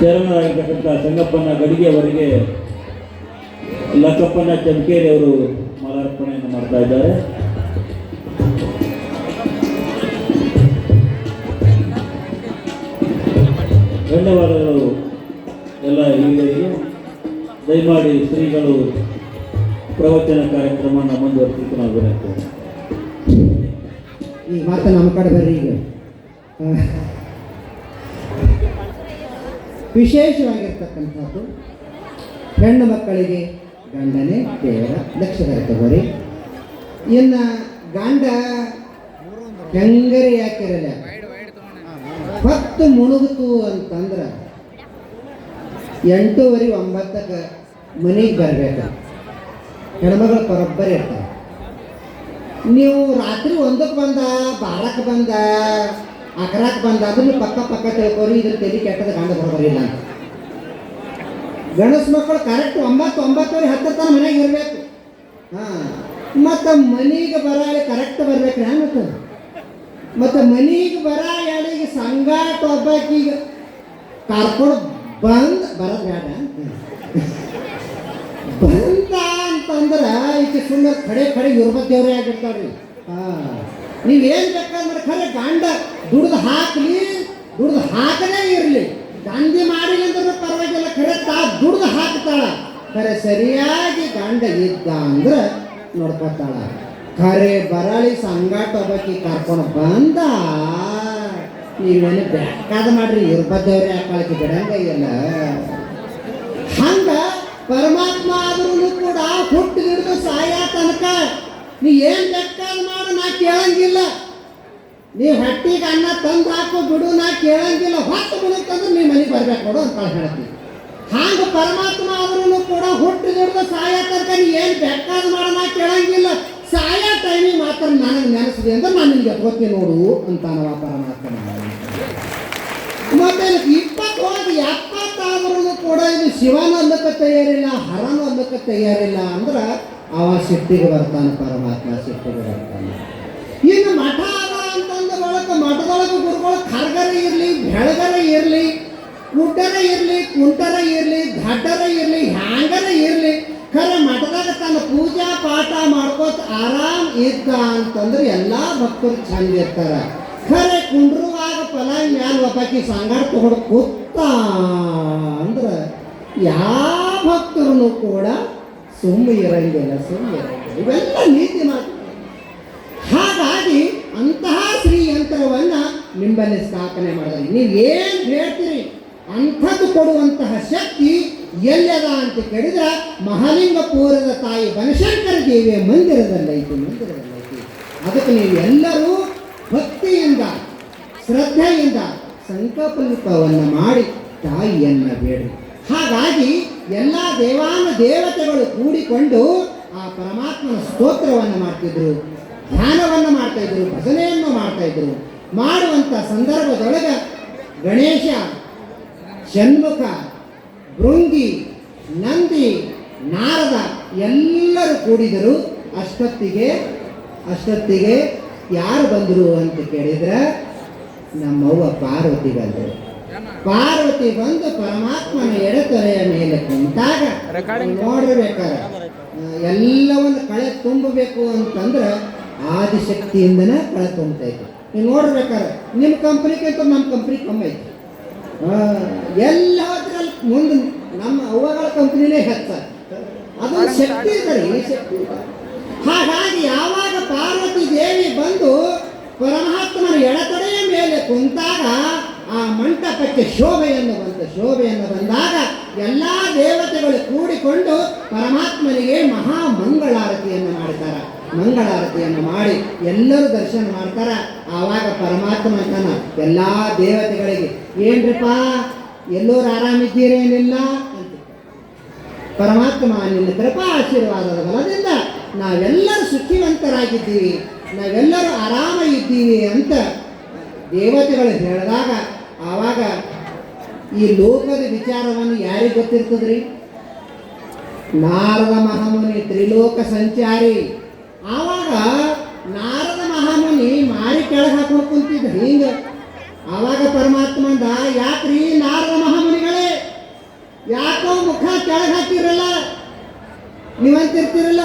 ಶರಣರಾಗಿರ್ತಕ್ಕಂಥ ಸಂಗಪ್ಪನ ಗಡಿಗೆ ಅವರಿಗೆ ಲಕ್ಕಪ್ಪನ ಚಮಕೇರಿ ಅವರು ಮಾಲಾರ್ಪಣೆಯನ್ನು ಮಾಡ್ತಾ ಇದ್ದಾರೆ. ಧನ್ಯವಾದಗಳು ಎಲ್ಲ ಹಿರಿಯರಿಗೆ. ದಯಮಾಡಿ ಶ್ರೀಗಳು ಪ್ರವಚನ ಕಾರ್ಯಕ್ರಮವನ್ನು ಮುಂದುವರಿಸಲಿಕ್ಕೆ ನಾವು ವಿನಂತಿ. ಈ ಮಾತು ನಮ್ಮ ಕಡೆ ಬರ್ರಿ. ಈಗ ವಿಶೇಷವಾಗಿರ್ತಕ್ಕಂಥದ್ದು ಹೆಣ್ಣು ಮಕ್ಕಳಿಗೆ ಗಂಡನೇ ದೇವರ ಲಕ್ಷದಲ್ಲಿ ತಗೋರಿ. ಇನ್ನು ಗಂಡ ಹೆಂಗರಿ ಯಾಕಿರಲ್ಲ ಹೊತ್ತು ಮುಳುಗುತ್ತು ಅಂತಂದ್ರೆ 8:30 9ಕ್ಕೆ ಮನೆಗೆ ಬರಬೇಕು. ಹೆಣ್ಮಗಳು ಬರೋಬ್ಬರಿ ಇರ್ತಾರೆ. ನೀವು ರಾತ್ರಿ 1ಕ್ಕೆ ಬಂದ 12ಕ್ಕೆ ಬಂದ 11ಕ್ಕೆ ಬಂದ ಅದನ್ನು ಪಕ್ಕ ತಿಳ್ಕೊರಿ, ಇದ್ರ ತಲೆ ಕೆಟ್ಟದ ಗಂಡ ಬರೋಬರಿಲ್ಲ ಅಂತ. ಗಣಸು ಮಕ್ಕಳು ಕರೆಕ್ಟ್ 9:30 10 ತನಕ ಮನೆಗೆ ಇರಬೇಕು. ಹಾಂ, ಮತ್ತು ಮನೆಗೆ ಬರಾಳಿ ಕರೆಕ್ಟ್ ಬರ್ಬೇಕ್ರಿ. ಮತ್ತು ಮನೆಗೆ ಬರಾಳಿಗೆ ಸಂಗಾಟ ಒಬ್ಬಾಕಿಗೆ ಕರ್ಕೊಂಡು ಬರೋದು ಬೇಡ ಬಂದ ಅಂತಂದ್ರೆ ಈಕೆ ಸುಮ್ಮನೆ ಖಡೆ ಇರ್ಬದ್ದೇವ್ರೇ ಆಗಿರ್ತಾವ್ರಿ. ನೀವೇನು ಬೇಕಾದ್ರೆ ಖರೆ ಗಂಡ ದುಡ್ದು ಹಾಕದೇ ಇರಲಿ, ದಂಧೆ ಮಾಡಿಲ್ಲ ಅಂದ್ರೆ ಪರವಾಗಿಲ್ಲ, ಖರೆ ದುಡ್ದು ಹಾಕ್ತಾಳ. ಖರೆ ಸರಿಯಾಗಿ ಗಂಡ ಇದ್ದ ಅಂದ್ರೆ ನೋಡ್ಕೊತಾಳ. ಖರೆ ಬರಳಿ ಸಂಗಾಟ ಒಬ್ಬಾಕಿ ಕರ್ಕೊಂಡು ಬಂದ ನೀವೇನು ಬೇಕಾದ ಮಾಡ್ರಿ, ಇರ್ಬದ್ದೇವ್ರೆ ಹಾಕಳಕ್ಕೆ ಬಿಡಂಗ ಇಲ್ಲ. ಹಂಗ ಪರಮಾತ್ಮ ಆದ್ರೂ ಕೂಡ ಹುಟ್ಟು ಹಿಡಿದು ಸಾಯ ತನಕ ನೀ ಏನು ಬೇಕಾದ ಮಾಡು, ನಾ ಕೇಳಂಗಿಲ್ಲ. ನೀವು ಹಟ್ಟಿಗೆ ಅನ್ನ ತಂದು ಹಾಕೋ ಬಿಡು, ನಾ ಕೇಳಂಗಿಲ್ಲ. ಹೊತ್ತು ಬಿಡುತ್ತಂದ್ರೆ ನೀವು ಮನೆಗೆ ಬರ್ಬೇಕು ನೋಡು ಅಂತ ಹೇಳ್ತೀವಿ. ಹಾಗೆ ಪರಮಾತ್ಮ ಆದ್ರೂ ಕೂಡ ಹುಟ್ಟು ಹಿಡಿದು ಸಾಯ ತನಕ ನೀ ಏನು ಬೇಕಾದ ಮಾಡು, ನಾ ಕೇಳಂಗಿಲ್ಲ. ಸಾಯ ಟೈಮಿಗೆ ಮಾತ್ರ ನನಗೆ ನೆನೆಸಿದೆ ಅಂದ್ರೆ ನಾನು ನಿನ್ಗೆ ಗೊತ್ತೀನಿ ನೋಡು ಅಂತಾನವ ಪರಮಾತ್ಮ. ಮತ್ತೆ 20 ಹೋಗಿ 70 ಆದ್ರೂ ಕೂಡ ಇದು ಶಿವನ ಅಲ್ಲಕ್ಕೆ ತಯಾರಿಲ್ಲ, ಹರನು ಅಲ್ಲಕ್ಕೆ ತಯಾರಿಲ್ಲ ಅಂದ್ರೆ ಅವ ಸಿಟ್ಟಿಗೆ ಬರ್ತಾನೆ, ಪರಮಾತ್ಮ ಸಿಟ್ಟಿಗೆ ಬರ್ತಾನೆ. ಇನ್ನು ಮಠ ಅದ ಅಂತಂದ ಒಳಗೆ ಮಠದೊಳಗೆ ಗುರುಗಳು ಖರ್ಗರ ಇರಲಿ, ಬೆಳಗರ ಇರಲಿ, ಕುಡ್ಡರ ಇರಲಿ, ಕುಂಟರ ಇರಲಿ, ದಡ್ಡರ ಇರಲಿ, ಹ್ಯಾಂಗರ ಇರಲಿ, ಖರೆ ಮಠದಾಗ ತನ್ನ ಪೂಜಾ ಪಾಠ ಮಾಡ್ಕೋತ ಆರಾಮ್ ಇದ್ದ ಅಂತಂದ್ರೆ ಎಲ್ಲ ಭಕ್ತರು ಚಂದ ಇರ್ತಾರ. ಖರೆ ಕುಂಡ್ರುವಾಗ ಪಲಾಯಿ ಮ್ಯಾಲ ಒಬ್ಬಾಕಿ ಸಂಗಾಡ ತಗೊಂಡು ಕೂತ ಅಂದ್ರೆ ಯಾವ ಭಕ್ತರು ಕೂಡ ಸುಮ್ಮನೆ ಇರಂಗಿಲ್ಲ. ಇವೆಲ್ಲ ನೀತಿ ಮಾತು. ಹಾಗಾಗಿ ಅಂತಹ ಶ್ರೀಯಂತ್ರವನ್ನು ನಿಂಬಲ್ಲಿ ಸ್ಥಾಪನೆ ಮಾಡಿದ್ರಿ. ನೀವು ಏನು ಹೇಳ್ತೀರಿ ಅಂಥದ್ದು ಕೊಡುವಂತಹ ಶಕ್ತಿ ಎಲ್ಲದ ಅಂತ ಕೇಳಿದ್ರೆ ಮಹಾಲಿಂಗಪುರದ ತಾಯಿ ಬನಶಂಕರ ದೇವಿಯ ಮಂದಿರದಲ್ಲೈತಿ. ಅದಕ್ಕೆ ನೀವು ಎಲ್ಲರೂ ಭಕ್ತಿಯಿಂದ ಶ್ರದ್ಧೆಯಿಂದ ಸಂಕಲ್ಪವನ್ನು ಮಾಡಿ ತಾಯಿಯನ್ನು ಬೇಡಿ. ಹಾಗಾಗಿ ಎಲ್ಲ ದೇವತೆಗಳು ಕೂಡಿಕೊಂಡು ಆ ಪರಮಾತ್ಮನ ಸ್ತೋತ್ರವನ್ನು ಮಾಡ್ತಿದ್ರು, ಧ್ಯಾನವನ್ನು ಮಾಡ್ತಾಯಿದ್ರು, ಭಜನೆಯನ್ನು ಮಾಡ್ತಾಯಿದ್ರು. ಮಾಡುವಂಥ ಸಂದರ್ಭದೊಳಗೆ ಗಣೇಶ, ಷಣ್ಮುಖ, ಭೃಂಗಿ, ನಂದಿ, ನಾರದ ಎಲ್ಲರೂ ಕೂಡಿದರು. ಅಷ್ಟೊತ್ತಿಗೆ ಯಾರು ಬಂದರು ಅಂತ ಕೇಳಿದ್ರೆ ನಮ್ಮವ್ವ ಪಾರ್ವತಿ ಬಂದರು. ಪಾರ್ವತಿ ಬಂದು ಪರಮಾತ್ಮನ ಎಡತೊರೆಯ ಮೇಲೆ ಕುಂತಾಗ ನೋಡಿರ್ಬೇಕಾರೆ ಎಲ್ಲವನ್ನು ಕಳೆ ತುಂಬಬೇಕು ಅಂತಂದ್ರೆ ಆದಿಶಕ್ತಿಯಿಂದನೇ ಕಳೆ ತುಂಬತೈತೆ. ನೀವು ನೋಡ್ಬೇಕಾರೆ ನಿಮ್ಮ ಕಂಪ್ನಿಗಿಂತ ನಮ್ಮ ಕಂಪ್ನಿ ಕಮ್ಮಿ ಐತಿ. ಎಲ್ಲದ್ರಲ್ಲಿ ಮುಂದೆ ನಮ್ಮ ಅವ್ವಗಳ ಕಂಪ್ನಿನೇ ಹೆಚ್ಚ. ಅದೊಂದು ಶಕ್ತಿ ಇದೆ ರೀ, ಶಕ್ತಿ ಇದೆ. ಹಾಗಾಗಿ ಯಾವಾಗ ಪಾರ್ವತಿ ದೇವಿ ಬಂದು ಪರಮಾತ್ಮನ ಎಡತಡೆಯ ಮೇಲೆ ಕುಂತಾಗ ಆ ಮಂಟಪಕ್ಕೆ ಶೋಭೆಯನ್ನು ಬಂದಾಗ ಎಲ್ಲ ದೇವತೆಗಳು ಕೂಡಿಕೊಂಡು ಪರಮಾತ್ಮನಿಗೆ ಮಹಾ ಮಂಗಳಾರತಿಯನ್ನು ಮಾಡ್ತಾರೆ. ಮಂಗಳಾರತಿಯನ್ನು ಮಾಡಿ ಎಲ್ಲರೂ ದರ್ಶನ ಮಾಡ್ತಾರೆ. ಆವಾಗ ಪರಮಾತ್ಮ ಅಂತಾನ ಎಲ್ಲ ದೇವತೆಗಳಿಗೆ, ಏನ್ರಿಪ್ಪ ಎಲ್ಲರೂ ಆರಾಮಿದ್ದೀರೇನಿಲ್ಲ ಅಂತ. ಪರಮಾತ್ಮ ನಿನ್ನ ಕೃಪಾ ಆಶೀರ್ವಾದದ ಬಲದಿಂದ ನಾವೆಲ್ಲರೂ ಸುಖಿವಂತರಾಗಿದ್ದೀವಿ, ನಾವೆಲ್ಲರೂ ಆರಾಮ ಇದ್ದೀವಿ ಅಂತ ದೇವತೆಗಳು ಹೇಳಿದಾಗ ಆವಾಗ ಈ ಲೋಕದ ವಿಚಾರವನ್ನು ಯಾರಿಗೆ ಗೊತ್ತಿರ್ತದ್ರಿ? ನಾರದ ಮಹಾಮುನಿ ತ್ರಿಲೋಕ ಸಂಚಾರಿ. ಆವಾಗ ನಾರದ ಮಹಾಮುನಿ ಮಾರಿ ಕೆಳಗೆ ಹಾಕೊಂಡು ಕುಂತಿದ್ದ ಹಿಂಗೆ. ಆವಾಗ ಪರಮಾತ್ಮಂದ, ಯಾಕ್ರಿ ನಾರದ ಮಹಾಮುನಿಗಳೇ ಯಾಕೋ ಮುಖ ಕೆಳಗೆ ಹಾಕಿರಲ್ಲ, ನೀವಂತಿರ್ತಿರಲ್ಲ,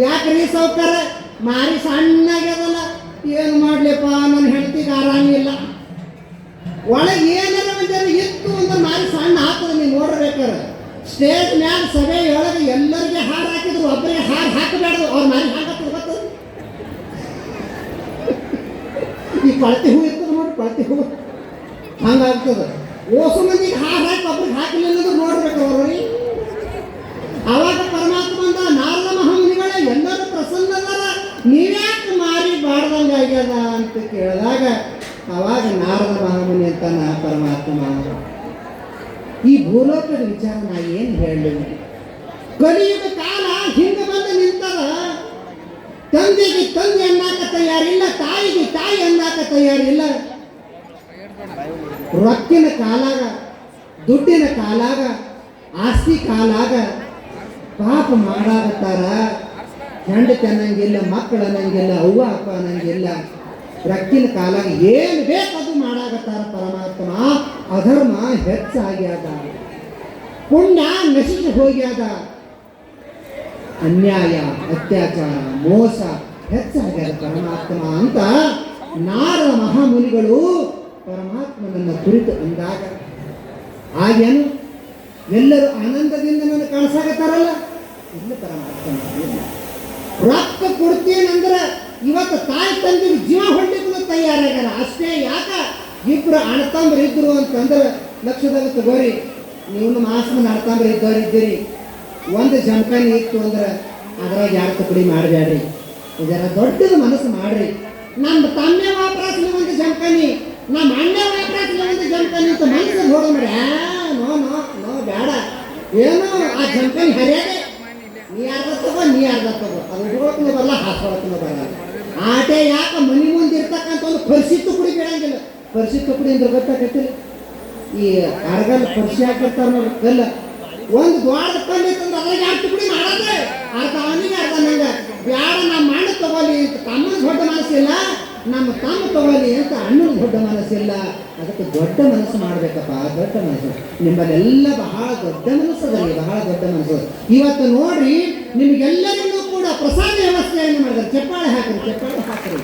ಯಾಕ್ರಿ ಸೌಕರ್ಯ ಮಾರಿ ಸಣ್ಣಾಗ್ಯದಲ್ಲ, ಏನು ಮಾಡ್ಲಿಪ್ಪ ನನ್ನ ಹೆಂಡತಿಗೆ ಆರಾಮಿಲ್ಲ, ಒಳಗೆ ಏನಾರ ಒಂದಾರ ಇತ್ತು ಅಂದ್ರೆ ಮಾರಿ ಸಣ್ಣ ಹಾಕೋದು. ನೀವು ನೋಡ್ಬೇಕಾರೆ ಸ್ಟೇಜ್ ಮ್ಯಾಲ ಸಭೆಯೊಳಗೆ ಎಲ್ಲರಿಗೆ ಹಾರು ಹಾಕಿದ್ರು, ಒಬ್ಬರಿಗೆ ಹಾರು ಹಾಕಬೇಡ್ದು, ಅವ್ರ ಮಾರಿ ಹಾಕತ್ತು ಗೊತ್ತದ. ಈ ಕಳತಿ ಹೂ ಇರ್ತದೆ ನೋಡಿ, ಕಳತಿ ಹೂ ಹಂಗಾಗ್ತದೆ. ಓಸು ಮಂದಿಗೆ ಹಾರು ಹಾಕಿ ಒಬ್ರಿಗೆ ಹಾಕಲಿಲ್ಲ ಅಂದ್ರೆ ನೋಡ್ಬೇಕು ಅವ್ರಿ. ಆವಾಗ ಪರಮಾತ್ಮ ಅಂದ, ನಾರದ ಮಹಾಮುನಿಗಳೇ ಎಲ್ಲರೂ ಪ್ರಸನ್ನದಾರ, ನೀವ್ಯಾಕೆ ಮಾರಿ ಬಾಡ್ದಂಗಾಗ್ಯದ ಅಂತ ಕೇಳಿದಾಗ ಅವಾಗ ನಾರದ ಮಹಾಮುನಿ ಅಂತಾನ ಪರಮಾತ್ಮ, ಈ ಭೂಲೋಕದ ವಿಚಾರ ನಾ ಏನು ಹೇಳಿ. ಕಲಿಯುಗ ಕಾಲ ಹಿಂಗೆ ಬಂದು ನಿಂತದ. ತಂದೆಗೆ ತಂದೆ ಅನ್ನಾಕ ತಯಾರಿಲ್ಲ, ತಾಯಿಗೆ ತಾಯಿ ಅನ್ನಾಕ ತಯಾರಿಲ್ಲ. ರೊಕ್ಕಿನ ಕಾಲಾಗ, ದುಡ್ಡಿನ ಕಾಲಾಗ, ಆಸ್ತಿ ಕಾಲಾಗ ಪಾಪ ಮಾಡಾಕತ್ತಾರ. ಹೆಂಡತಿ ಅನ್ನಂಗಿಲ್ಲ, ಮಕ್ಕಳು ಅನ್ನಂಗಿಲ್ಲ, ಅವ್ವ ಅಪ್ಪ ಅನ್ನಂಗಿಲ್ಲ. ರೊಕ್ಕಿನ ಕಾಲಾಗ ಏನು ಬೇಕದು ಮಾಡಾಕತ್ತಾರ. ಪರಮಾತ್ಮ ಅಧರ್ಮ ಹೆಚ್ಚಾಗ್ಯಾದ, ಪುಣ್ಯ ನಶಿಸಿ ಹೋಗ್ಯಾದ, ಅನ್ಯಾಯ ಅತ್ಯಾಚಾರ ಮೋಸ ಹೆಚ್ಚಾಗ್ಯಾದ ಪರಮಾತ್ಮ ಅಂತ ನಾರದ ಮಹಾಮುನಿಗಳು ಪರಮಾತ್ಮನನ್ನ ಕುರಿತು ಅಂದಾಗ ಆಗೇನು ಎಲ್ಲರೂ ಆನಂದದಿಂದ ನನ್ನ ಕಾಣಿಸಾಕತ್ತಾರಲ್ಲ. ಇಲ್ಲ ಪರಮಾತ್ಮ ರೊಕ್ಕ ಕೊಡ್ತೀನಂದ್ರೆ ಇವತ್ತು ತಾಯಿ ತಂದೆಗೆ ಜೀವ ಹೊಡ್ಲಿಕ್ಕೂ ತಯಾರಾಗ್ಯಾರ. ಅಷ್ಟೇ ಯಾಕ ಇಬ್ರು ಅಣ್ಣತಂಬ್ರು ಇದ್ರು ಅಂತಂದ್ರೆ ಲಕ್ಷದಾಗ ತಗೋರಿ, ನೀವು ಮಾಸನ ಅಣ್ಣತಂಬ್ರು ಇದ್ದವ್ರು ಇದ್ದೀರಿ. ಒಂದು ಜಮಖಾನಿ ಇತ್ತು ಅಂದ್ರೆ ಅದ್ರಾಗ ಯಾರು ತುಕಡಿ ಮಾಡಬೇಡ್ರಿ, ಇದರ ದೊಡ್ಡದು ಮನಸ್ಸು ಮಾಡ್ರಿ. ನಮ್ಮ ತಮ್ಮೆ ವಾಪರಾಸ್ಲಿ ಒಂದು ಜಮಖಾನಿ, ನಮ್ಮ ಅಣ್ಣ ವಾಪರಾಸ್ಲಿ ಒಂದು ಜಮಖಾನಿ ಅಂತ ಮನಸ್ಸು ನೋಡ ಮಾಡಿ. ನೋ ನೋ ನೋ ಬೇಡ, ಏನೋ ಆ ಜಮಖಾನಿ ಹರಿಯಾದೆ, ನೀ ಅರ್ಧ ತಗೋ ನೀ ಅರ್ಧ ತಗೋ, ಅದು ಉಟ್ಕೊಳಕ್ಕೂ ಬರಲ್ಲ ಹಾಸ್ಕೊಳಕ್ಕೂ ಬರಲ್ಲ. ಆಟೆ ಯಾಕೆ ಮನೆ ಮುಂದೆ ಇರ್ತಕ್ಕಂಥ ಒಂದು ಪರಿಸಿ ತುಕಡಿ ಬೇಡಂಗಿಲ್ಲ. ಪರಿಸಿ ತುಕಡಿ ಅಂದ್ರೆ ಗೊತ್ತಾಗತ್ತಿಲ್ಲ, ಈ ಅರ್ಗಲ್ ಪರಿಸಿ ಹಾಕಿರ್ತಾರ ನೋಡಿ ಕಲ್ಲ, ಒಂದು ದ್ವಾರದ ಕಲ್ಲು ಇತ್ತಂದ್ರೆ ಅದ್ರಾಗ ಯಾರು ತುಕಡಿ ಮಾಡತ್ತೆ, ಅರ್ಧ ಅವನಿಗೆ ಅರ್ಧ ನಂಗೆ ಬ್ಯಾಡ. ನಮ್ಮ ಅಣ್ಣ ತಗೋಲಿ ಅಂತ ತಮ್ಮನ ದೊಡ್ಡ ಮನಸ್ಸಿಲ್ಲ, ನಮ್ಮ ತಮ್ಮ ತಗೋಲಿ ಅಂತ ಅಣ್ಣನ ದೊಡ್ಡ ಮನಸ್ಸಿಲ್ಲ. ಅದಕ್ಕೆ ದೊಡ್ಡ ಮನಸ್ಸು ಮಾಡ್ಬೇಕಪ್ಪ, ದೊಡ್ಡ ಮನಸ್ಸು. ನಿಮ್ಮಲ್ಲೆಲ್ಲ ಬಹಳ ದೊಡ್ಡ ಮನಸ್ಸು ಅದ, ಬಹಳ ದೊಡ್ಡ ಮನಸ್ಸು. ಇವತ್ತು ನೋಡ್ರಿ ನಿಮಗೆಲ್ಲರಿಗೂ ಕೂಡ ಪ್ರಸಾದ ವ್ಯವಸ್ಥೆಯನ್ನು ಮಾಡಿದ್ದಾರೆ. ಚಪ್ಪಾಳೆ ಹಾಕ್ರಿ, ಚಪ್ಪಾಳೆ ಹಾಕ್ರಿ.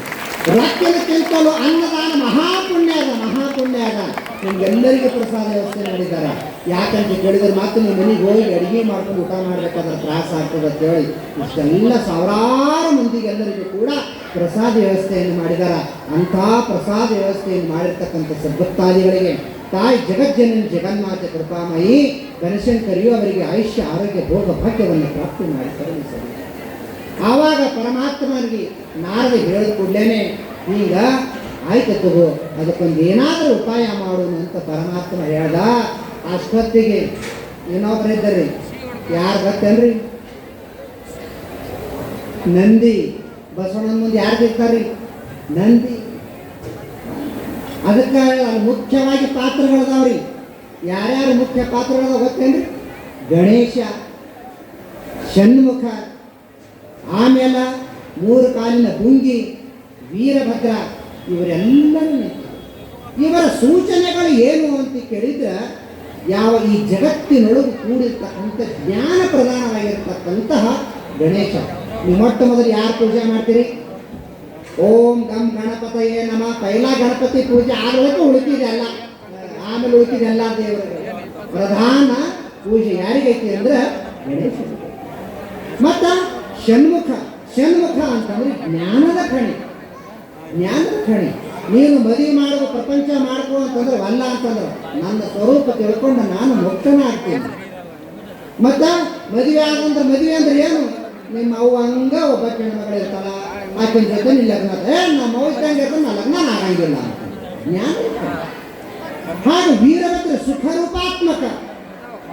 ರೊಕ್ಕಕ್ಕಿಂತಲೂ ಅನ್ನದಾನ ಮಹಾಪುಣ್ಯ ಅದ, ಮಹಾಪುಣ್ಯ ಅದ. ನಿಮ್ಗೆಲ್ಲರಿಗೂ ಪ್ರಸಾದ ವ್ಯವಸ್ಥೆ ಮಾಡಿದ್ದಾರೆ. ಯಾಕಂತ ಕೇಳಿದ್ರೆ ಮಾತ್ರ ನೀವು ಮನೆಗೆ ಹೋಗಿ ಅಡುಗೆ ಮಾಡ್ಕೊಂಡು ಊಟ ಮಾಡ್ಬೇಕಾದ್ರೆ ತ್ರಾಸ ಆಗ್ತದೆ ಅಂತ ಹೇಳಿ ಇಷ್ಟೆಲ್ಲ ಸಾವಿರಾರು ಮಂದಿಗೆ ಎಲ್ಲರಿಗೂ ಕೂಡ ಪ್ರಸಾದ ವ್ಯವಸ್ಥೆಯನ್ನು ಮಾಡಿದ್ದಾರೆ. ಅಂಥ ಪ್ರಸಾದ ವ್ಯವಸ್ಥೆಯನ್ನು ಮಾಡಿರ್ತಕ್ಕಂಥ ಸದ್ಭಕ್ತಾದಿಗಳಿಗೆ ತಾಯಿ ಜಗಜ್ಜನನಿ ಜಗನ್ಮಾತೆ ಕೃಪಾಮಯಿ ಗಣಶಂಕರಿಯು ಅವರಿಗೆ ಆಯುಷ್ಯ ಆರೋಗ್ಯ ಭೋಗ ಭಾಗ್ಯವನ್ನು ಪ್ರಾಪ್ತಿ ಮಾಡಿ ಕರುಣಿಸಲಿ. ಆವಾಗ ಪರಮಾತ್ಮನಿಗೆ ನಾರದ ಹೇಳಿದ ಕೂಡಲೇ ಈಗ ಆಯ್ತು ತಗೋ, ಅದಕ್ಕೊಂದು ಏನಾದರೂ ಉಪಾಯ ಮಾಡೋಣ ಅಂತ ಪರಮಾತ್ಮ ಹೇಳ್ದ. ಅಷ್ಟೊತ್ತಿಗೆ ಇನ್ನೊಬ್ಬರು ಇದ್ದಾರೆ, ಯಾರು ಗೊತ್ತೇನ್ರಿ? ನಂದಿ. ಬಸವಣ್ಣನ ಮುಂದೆ ಯಾರು ಇರ್ತಾರ್ರಿ? ನಂದಿ. ಅದಕ್ಕೆ ಮುಖ್ಯವಾಗಿ ಪಾತ್ರಗಳದಾವ್ರಿ. ಯಾರ್ಯಾರು ಮುಖ್ಯ ಪಾತ್ರಗಳದಾವ ಗೊತ್ತೇನ್ರಿ? ಗಣೇಶ, ಷಣ್ಮುಖ, ಆಮೇಲೆ 3 ಕಾಲಿನ ಭುಂಗಿ, ವೀರಭದ್ರ, ಇವರೆಲ್ಲರೂ ಇವರ ಸೂಚನೆಗಳು ಏನು ಅಂತ ಕೇಳಿದ್ರೆ ಯಾವ ಈ ಜಗತ್ತಿನೊಳಗೆ ಕೂಡಿರ್ತಕ್ಕಂಥ ಜ್ಞಾನ ಪ್ರಧಾನವಾಗಿರ್ತಕ್ಕಂತಹ ಗಣೇಶ. ನೀವು ಮೊಟ್ಟ ಮೊದಲು ಯಾರು ಪೂಜೆ ಮಾಡ್ತೀರಿ? ಓಂ ಗಂ ಗಣಪತಯೇ ನಮಃ. ಪೈಲಾ ಗಣಪತಿ ಪೂಜೆ ಆಗಲಿಕ್ಕೆ ಉಳಿತಿದೆಲ್ಲ, ಆಮೇಲೆ ಉಳಿತಿದೆಲ್ಲ ದೇವರುಗಳು. ಪ್ರಧಾನ ಪೂಜೆ ಯಾರಿಗೈತಿ ಅಂದ್ರೆ ಗಣೇಶ. ಮತ್ತ ಷಣ್ಮುಖ. ಷಣ್ಮುಖ ಅಂತಂದ್ರೆ ಜ್ಞಾನದ ಖಣಿ, ಜ್ಞಾನದ ಖಣಿ. ನೀನು ಮದುವೆ ಮಾಡುವ ಪ್ರಪಂಚ ಮಾಡ್ಕೋ ಅಂತಂದ್ರೆ ಅಲ್ಲ ಅಂತಂದ್ರೆ ನನ್ನ ಸ್ವರೂಪ ತಿಳ್ಕೊಂಡು ನಾನು ಮುಕ್ತನ ಆಗ್ತೀನಿ. ಮತ್ತ ಮದುವೆ ಆಗಂದ್ರೆ ಮದುವೆ ಅಂದ್ರೆ ಏನು? ನಿಮ್ಮ ಅವ್ವ ಹಂಗ ಒಬ್ಬ ಹೆಣ್ಮಗಳು ಇರ್ತಾಳ, ಆಕಿನ ಜೊತೆ ನೀ ಲಗ್ನ ನಮ್ಮ ಅವ್ವ ಇದ್ದಂಗೆ ನಾ ಲಗ್ನ ಆಗಂಗಿಲ್ಲ ಅಂತ ಜ್ಞಾನ. ಹಾಗೆ ವೀರಭದ್ರ ಸುಖರೂಪಾತ್ಮಕ.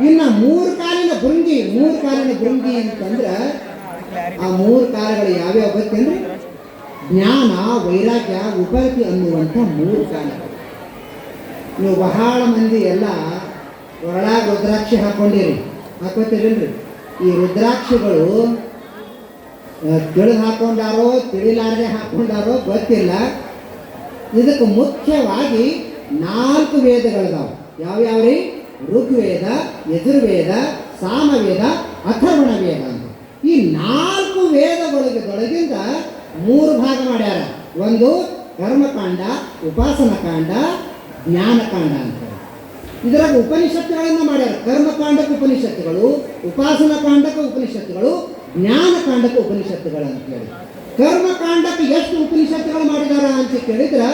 ಇನ್ನು 3 ಕಾಲಿನ ಭೃಂಗಿ. 3 ಕಾಲಿನ ಭೃಂಗಿ ಅಂತಂದ್ರೆ ಆ 3 ಕಾಲಗಳು ಯಾವ್ಯಾವ ಗೊತ್ತೇನ್ರಿ? ಜ್ಞಾನ, ವೈರಾಗ್ಯ, ಉಪರತಿ ಅನ್ನುವಂಥ 3 ಕಾಲಗಳು. ನೀವು ಬಹಳ ಮಂದಿ ಎಲ್ಲ ಒಳಗ ರುದ್ರಾಕ್ಷಿ ಹಾಕೊಂಡಿರಿ, ಹಾಕೋತೀರಿಲ್ರಿ? ಈ ರುದ್ರಾಕ್ಷಿಗಳು ತಿಳಿದು ಹಾಕೊಂಡಾರೋ ತಿಳಿಲಾರದೆ ಹಾಕೊಂಡಾರೋ ಗೊತ್ತಿಲ್ಲ. ಇದಕ್ಕೆ ಮುಖ್ಯವಾಗಿ 4 ವೇದಗಳಿದಾವೆ. ಯಾವ್ಯಾವ್ರಿ? ಋಗ್ವೇದ, ಯಜುರ್ವೇದ, ಸಾಮವೇದ, ಅಥರ್ವಣ ವೇದ ಅಂತ. ಈ 4 ವೇದಗಳಿಂದ 3 ಭಾಗ ಮಾಡ್ಯಾರ. ಒಂದು ಕರ್ಮಕಾಂಡ, ಉಪಾಸನಕಾಂಡ, ಜ್ಞಾನಕಾಂಡ ಅಂತ. ಇದರಾಗ ಉಪನಿಷತ್ತುಗಳನ್ನು ಮಾಡ್ಯಾರ. ಕರ್ಮಕಾಂಡಕ್ಕೆ ಉಪನಿಷತ್ತುಗಳು, ಉಪಾಸನಕಾಂಡಕ್ಕೆ ಉಪನಿಷತ್ತುಗಳು, ಜ್ಞಾನಕಾಂಡಕ್ಕೆ ಉಪನಿಷತ್ತುಗಳು ಅಂತ ಹೇಳಿ. ಕರ್ಮಕಾಂಡಕ್ಕೆ ಎಷ್ಟು ಉಪನಿಷತ್ತುಗಳು ಮಾಡಿದಾರ ಅಂತ ಕೇಳಿದ್ರೆ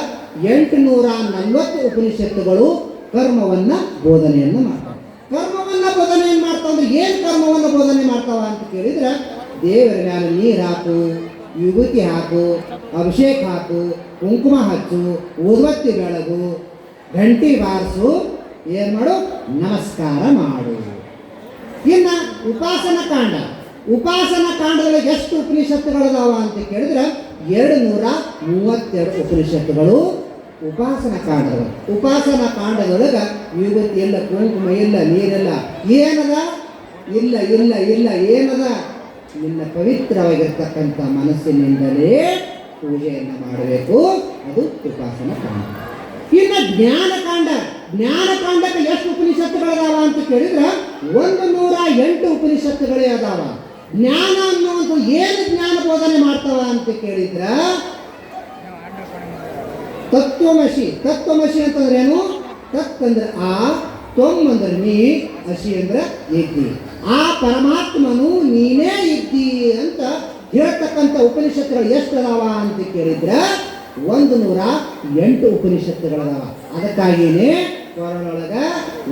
840 ಉಪನಿಷತ್ತುಗಳು ಕರ್ಮವನ್ನ ಬೋಧನೆಯನ್ನು ಮಾಡ್ತಾವೆ. ಕರ್ಮವನ್ನ ಬೋಧನೆಯನ್ನು ಮಾಡ್ತಾವ ಅಂದ್ರೆ ಏನು ಕರ್ಮವನ್ನ ಬೋಧನೆ ಮಾಡ್ತಾವ ಅಂತ ಕೇಳಿದ್ರೆ ದೇವರ ಮೇಲೆ ನೀರು ಹಾಕು, ವಿಭೂತಿ ಹಾಕು, ಅಭಿಷೇಕ ಹಾಕು, ಕುಂಕುಮ ಹಚ್ಚು, ಊದುಬತ್ತಿ ಬೆಳಗು, ಗಂಟಿ ಬಾರಿಸು, ಏನು ಮಾಡು? ನಮಸ್ಕಾರ ಮಾಡು. ಇನ್ನು ಉಪಾಸನ ಕಾಂಡದೊಳಗೆ ಎಷ್ಟು ಉಪನಿಷತ್ತುಗಳದಾವ ಅಂತ ಕೇಳಿದ್ರೆ 232 ಉಪನಿಷತ್ತುಗಳು ಉಪಾಸನ ಕಾಂಡದೊಳಗೆ ವಿಭೂತಿ ಇಲ್ಲ, ಕುಂಕುಮ ಇಲ್ಲ, ನೀರಿಲ್ಲ, ಏನದ? ಇಲ್ಲ ಏನದ? ನಿನ್ನ ಪವಿತ್ರವಾಗಿರ್ತಕ್ಕಂಥ ಮನಸ್ಸಿನಿಂದಲೇ ಪೂಜೆಯನ್ನು ಮಾಡಬೇಕು. ಅದು ಉಪಾಸನ ಕಾಂಡ. ಇನ್ನು ಜ್ಞಾನಕಾಂಡಕ್ಕೆ ಎಷ್ಟು ಉಪನಿಷತ್ತುಗಳದಾವ ಅಂತ ಕೇಳಿದ್ರೆ 108 ಉಪನಿಷತ್ತುಗಳೇ ಅದಾವ. ಜ್ಞಾನ ಅನ್ನುವಂಥ ಏನು ಜ್ಞಾನ ಬೋಧನೆ ಮಾಡ್ತಾವ ಅಂತ ಕೇಳಿದ್ರ ತತ್ವಮಸಿ ಅಂತಂದ್ರೆ ಏನು? ತತ್ ಅಂದ್ರೆ ಆ, ತ್ವಂ ಅಂದ್ರೆ ನೀ, ಅಸಿ ಅಂದ್ರೆ ಇದ್ದಿ. ಆ ಪರಮಾತ್ಮನು ನೀನೇ ಇದ್ದಿ ಅಂತ ಹೇಳ್ತಕ್ಕಂಥ ಉಪನಿಷತ್ತುಗಳು ಎಷ್ಟು ಅದಾವ ಅಂತ ಕೇಳಿದ್ರೆ 108 ಉಪನಿಷತ್ತುಗಳದಾವ. ಅದಕ್ಕಾಗಿಯೇ ಕೊರಳೊಳಗ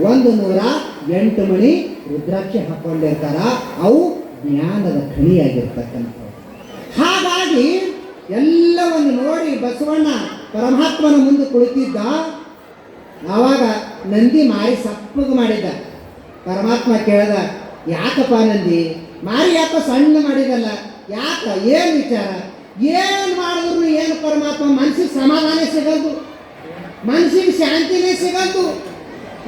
108 ಮಣಿ ರುದ್ರಾಕ್ಷಿ ಹಾಕೊಂಡಿರ್ತಾರ. ಅವು ಜ್ಞಾನದ ಖಣಿಯಾಗಿರ್ತಕ್ಕಂಥವು. ಹಾಗಾಗಿ ಎಲ್ಲವನ್ನು ನೋಡಿ ಬಸವಣ್ಣ ಪರಮಾತ್ಮನ ಮುಂದೆ ಕುಳಿತಿದ್ದ. ಆವಾಗ ನಂದಿ ಮಾರಿ ಸಪ್ಪಗೆ ಮಾಡಿದ್ದ. ಪರಮಾತ್ಮ ಕೇಳ್ದ, ಯಾಕಪ್ಪ ನಂದಿ ಮಾರಿ ಯಾಕ ಸಣ್ಣ ಮಾಡಿದಲ್ಲ, ಯಾಕ? ಏನು ವಿಚಾರ? ಏನು ಮಾಡಿದ್ರು ಏನು ಪರಮಾತ್ಮ ಮನಸ್ಸಿಗೆ ಸಮಾಧಾನ ಸಿಗಲ್ದು, ಮನಸ್ಸಿಗೆ ಶಾಂತಿನೇ ಸಿಗಲ್ದು.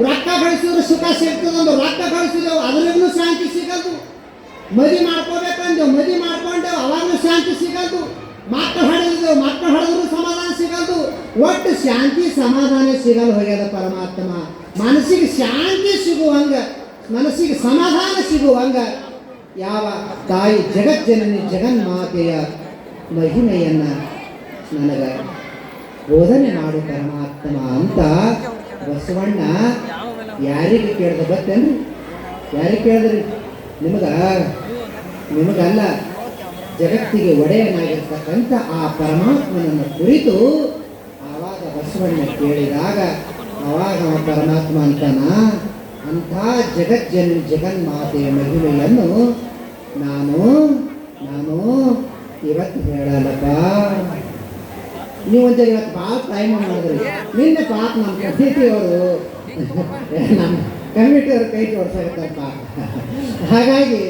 ರೊಕ್ಕ ಗಳಿಸಿದ್ರೆ ಸುಖ ಸಿಗ್ತದಂದು, ರೊಕ್ಕ ಗಳಿಸಿದೆವು ಅದ್ರಿಗೂ ಶಾಂತಿ ಸಿಗಲ್ದು. ಮದುವೆ ಮಾಡ್ಕೊಂಡೆವು ಅವಾಗಲೂ ಶಾಂತಿ ಸಿಗಲ್ದು. ಮಕ್ಕಳು ಹೊಡೆದ್ರು ಸಮಾಧಾನ ಸಿಗಲ್ದು. ಒಟ್ಟು ಶಾಂತಿ ಸಮಾಧಾನ ಸಿಗಲು ಹೋಗ್ಯದ ಪರಮಾತ್ಮ. ಮನಸ್ಸಿಗೆ ಶಾಂತಿ ಸಿಗುವಂಗ, ಮನಸ್ಸಿಗೆ ಸಮಾಧಾನ ಸಿಗುವಂಗ ಯಾವ ತಾಯಿ ಜಗಜ್ಜನನಿ ಜಗನ್ಮಾತೆಯ ಮಹಿಮೆಯನ್ನ ನನಗೆ ಬೋಧನೆ ಮಾಡು ಪರಮಾತ್ಮ ಅಂತ ಬಸವಣ್ಣ ಯಾರಿಗೆ ಕೇಳ್ದ ಗೊತ್ತೇನ್ರಿ? ಯಾರಿಗೆ ಕೇಳಿದ್ರಿ? ನಿಮಗಲ್ಲ, ಜಗತ್ತಿಗೆ ಒಡೆಯನಾಗಿರ್ತಕ್ಕಂಥ ಆ ಪರಮಾತ್ಮನನ್ನು ಕುರಿತು ಆವಾಗ ಬಸವಣ್ಣ ಕೇಳಿದಾಗ ಆವಾಗ ಪರಮಾತ್ಮ ಅಂತಾನ, ಅಂಥ ಜಗನ್ಮಾತೆಯ ಮಹಿಮೆಯನ್ನು ನಾನು ಇವತ್ತು ಹೇಳಲ್ಲಪ್ಪ. ನೀವು ಒಂದ್ಸರಿ ಇವತ್ತು ಭಾಳ ಟೈಮ್ ಮಾಡಿದ್ರಿ. ನಿನ್ನೆ ಪಾಪ ನಮ್ಮ ಕಮಿಟಿಯವರು ಕೈ ಜೋಡಿಸಾಗತ್ತಪ್ಪ. ಹಾಗಾಗಿ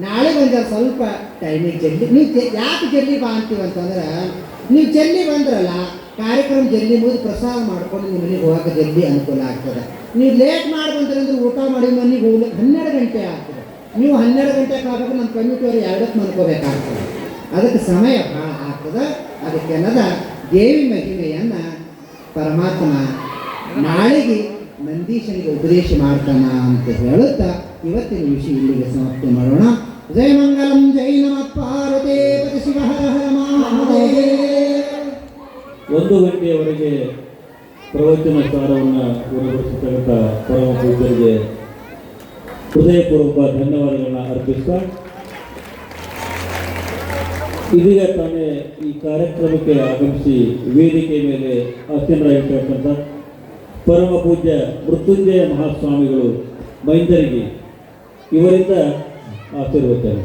ನಾಳೆ ಒಂದ್ಸಲ ಸ್ವಲ್ಪ ಟೈಮಿಗೆ ಜಲ್ದಿ ನೀವು ಯಾಕೆ ಜಲ್ದಿ ಬಾ ಅಂತೀವಂತಂದ್ರೆ, ನೀವು ಜಲ್ದಿ ಬಂದ್ರಲ್ಲ ಕಾರ್ಯಕ್ರಮ ಜಲ್ದಿ ಮುಗಿದು ಪ್ರಸಾದ ಮಾಡ್ಕೊಂಡು ನಿಮ್ಮ ಮನೆಗೆ ಹೋಗಕ್ಕೆ ಜಲ್ದಿ ಅನುಕೂಲ ಆಗ್ತದೆ. ನೀವು ಲೇಟ್ ಮಾಡಿ ಬಂದ್ರಂದ್ರೆ ಊಟ ಮಾಡಿ ಮನೆಗೆ ಹೋಗ್ಲಿಕ್ಕೆ 12 ಗಂಟೆ ಆಗ್ತದೆ. ನೀವು 12 ಗಂಟೆಗೆ ಆಗಬೇಕು, ನಮ್ಮ ಕಮಿಟಿಯವರು 2ಕ್ಕೆ ಮನ್ಕೋಬೇಕಾಗ್ತದೆ. ಅದಕ್ಕೆ ಸಮಯ ಭಾಳ ಆಗ್ತದೆ. ಅದಕ್ಕೆಲ್ಲದ ದೇವಿ ಮಹಿಮೆಯನ್ನು ಪರಮಾತ್ಮ ನಾಳೆಗೆ ನಂದೀಶನಿಗೆ ಉಪದೇಶ ಮಾಡ್ತಾನ ಅಂತ ಹೇಳುತ್ತಾ ಇವತ್ತಿನ ವಿಷಯ ಇಲ್ಲಿಗೆ ಸಮಾಪ್ತಿ ಮಾಡೋಣ. ಜೈ ಮಂಗಲಂ, ಜೈ ನಮಃ ಪಾರ್ವತೇ ಪತಿ ಶಿವ ಹರ ಹರ ಮಹಾದೇವ. 1 ಗಂಟೆಯವರೆಗೆ ಪ್ರವಚನ ಸಾರವನ್ನು ಉಣಬಡಿಸತಕ್ಕಂಥ ಪರಮ ಪೂಜ್ಯರಿಗೆ ಹೃದಯಪೂರ್ವಕ ಧನ್ಯವಾದಗಳನ್ನು ಅರ್ಪಿಸ್ತಾ, ಇದೀಗ ತಾನೇ ಈ ಕಾರ್ಯಕ್ರಮಕ್ಕೆ ಆಗಮಿಸಿ ವೇದಿಕೆ ಮೇಲೆ ಆಸೀನರಾಗಿರ್ತಕ್ಕಂಥ ಪರಮ ಪೂಜ್ಯ ಮೃತ್ಯುಂಜಯ ಮಹಾಸ್ವಾಮಿಗಳು ಮೈಂದರಿಗೆ ಇವರಿಂದ ಆಶೀರ್ವಚನ.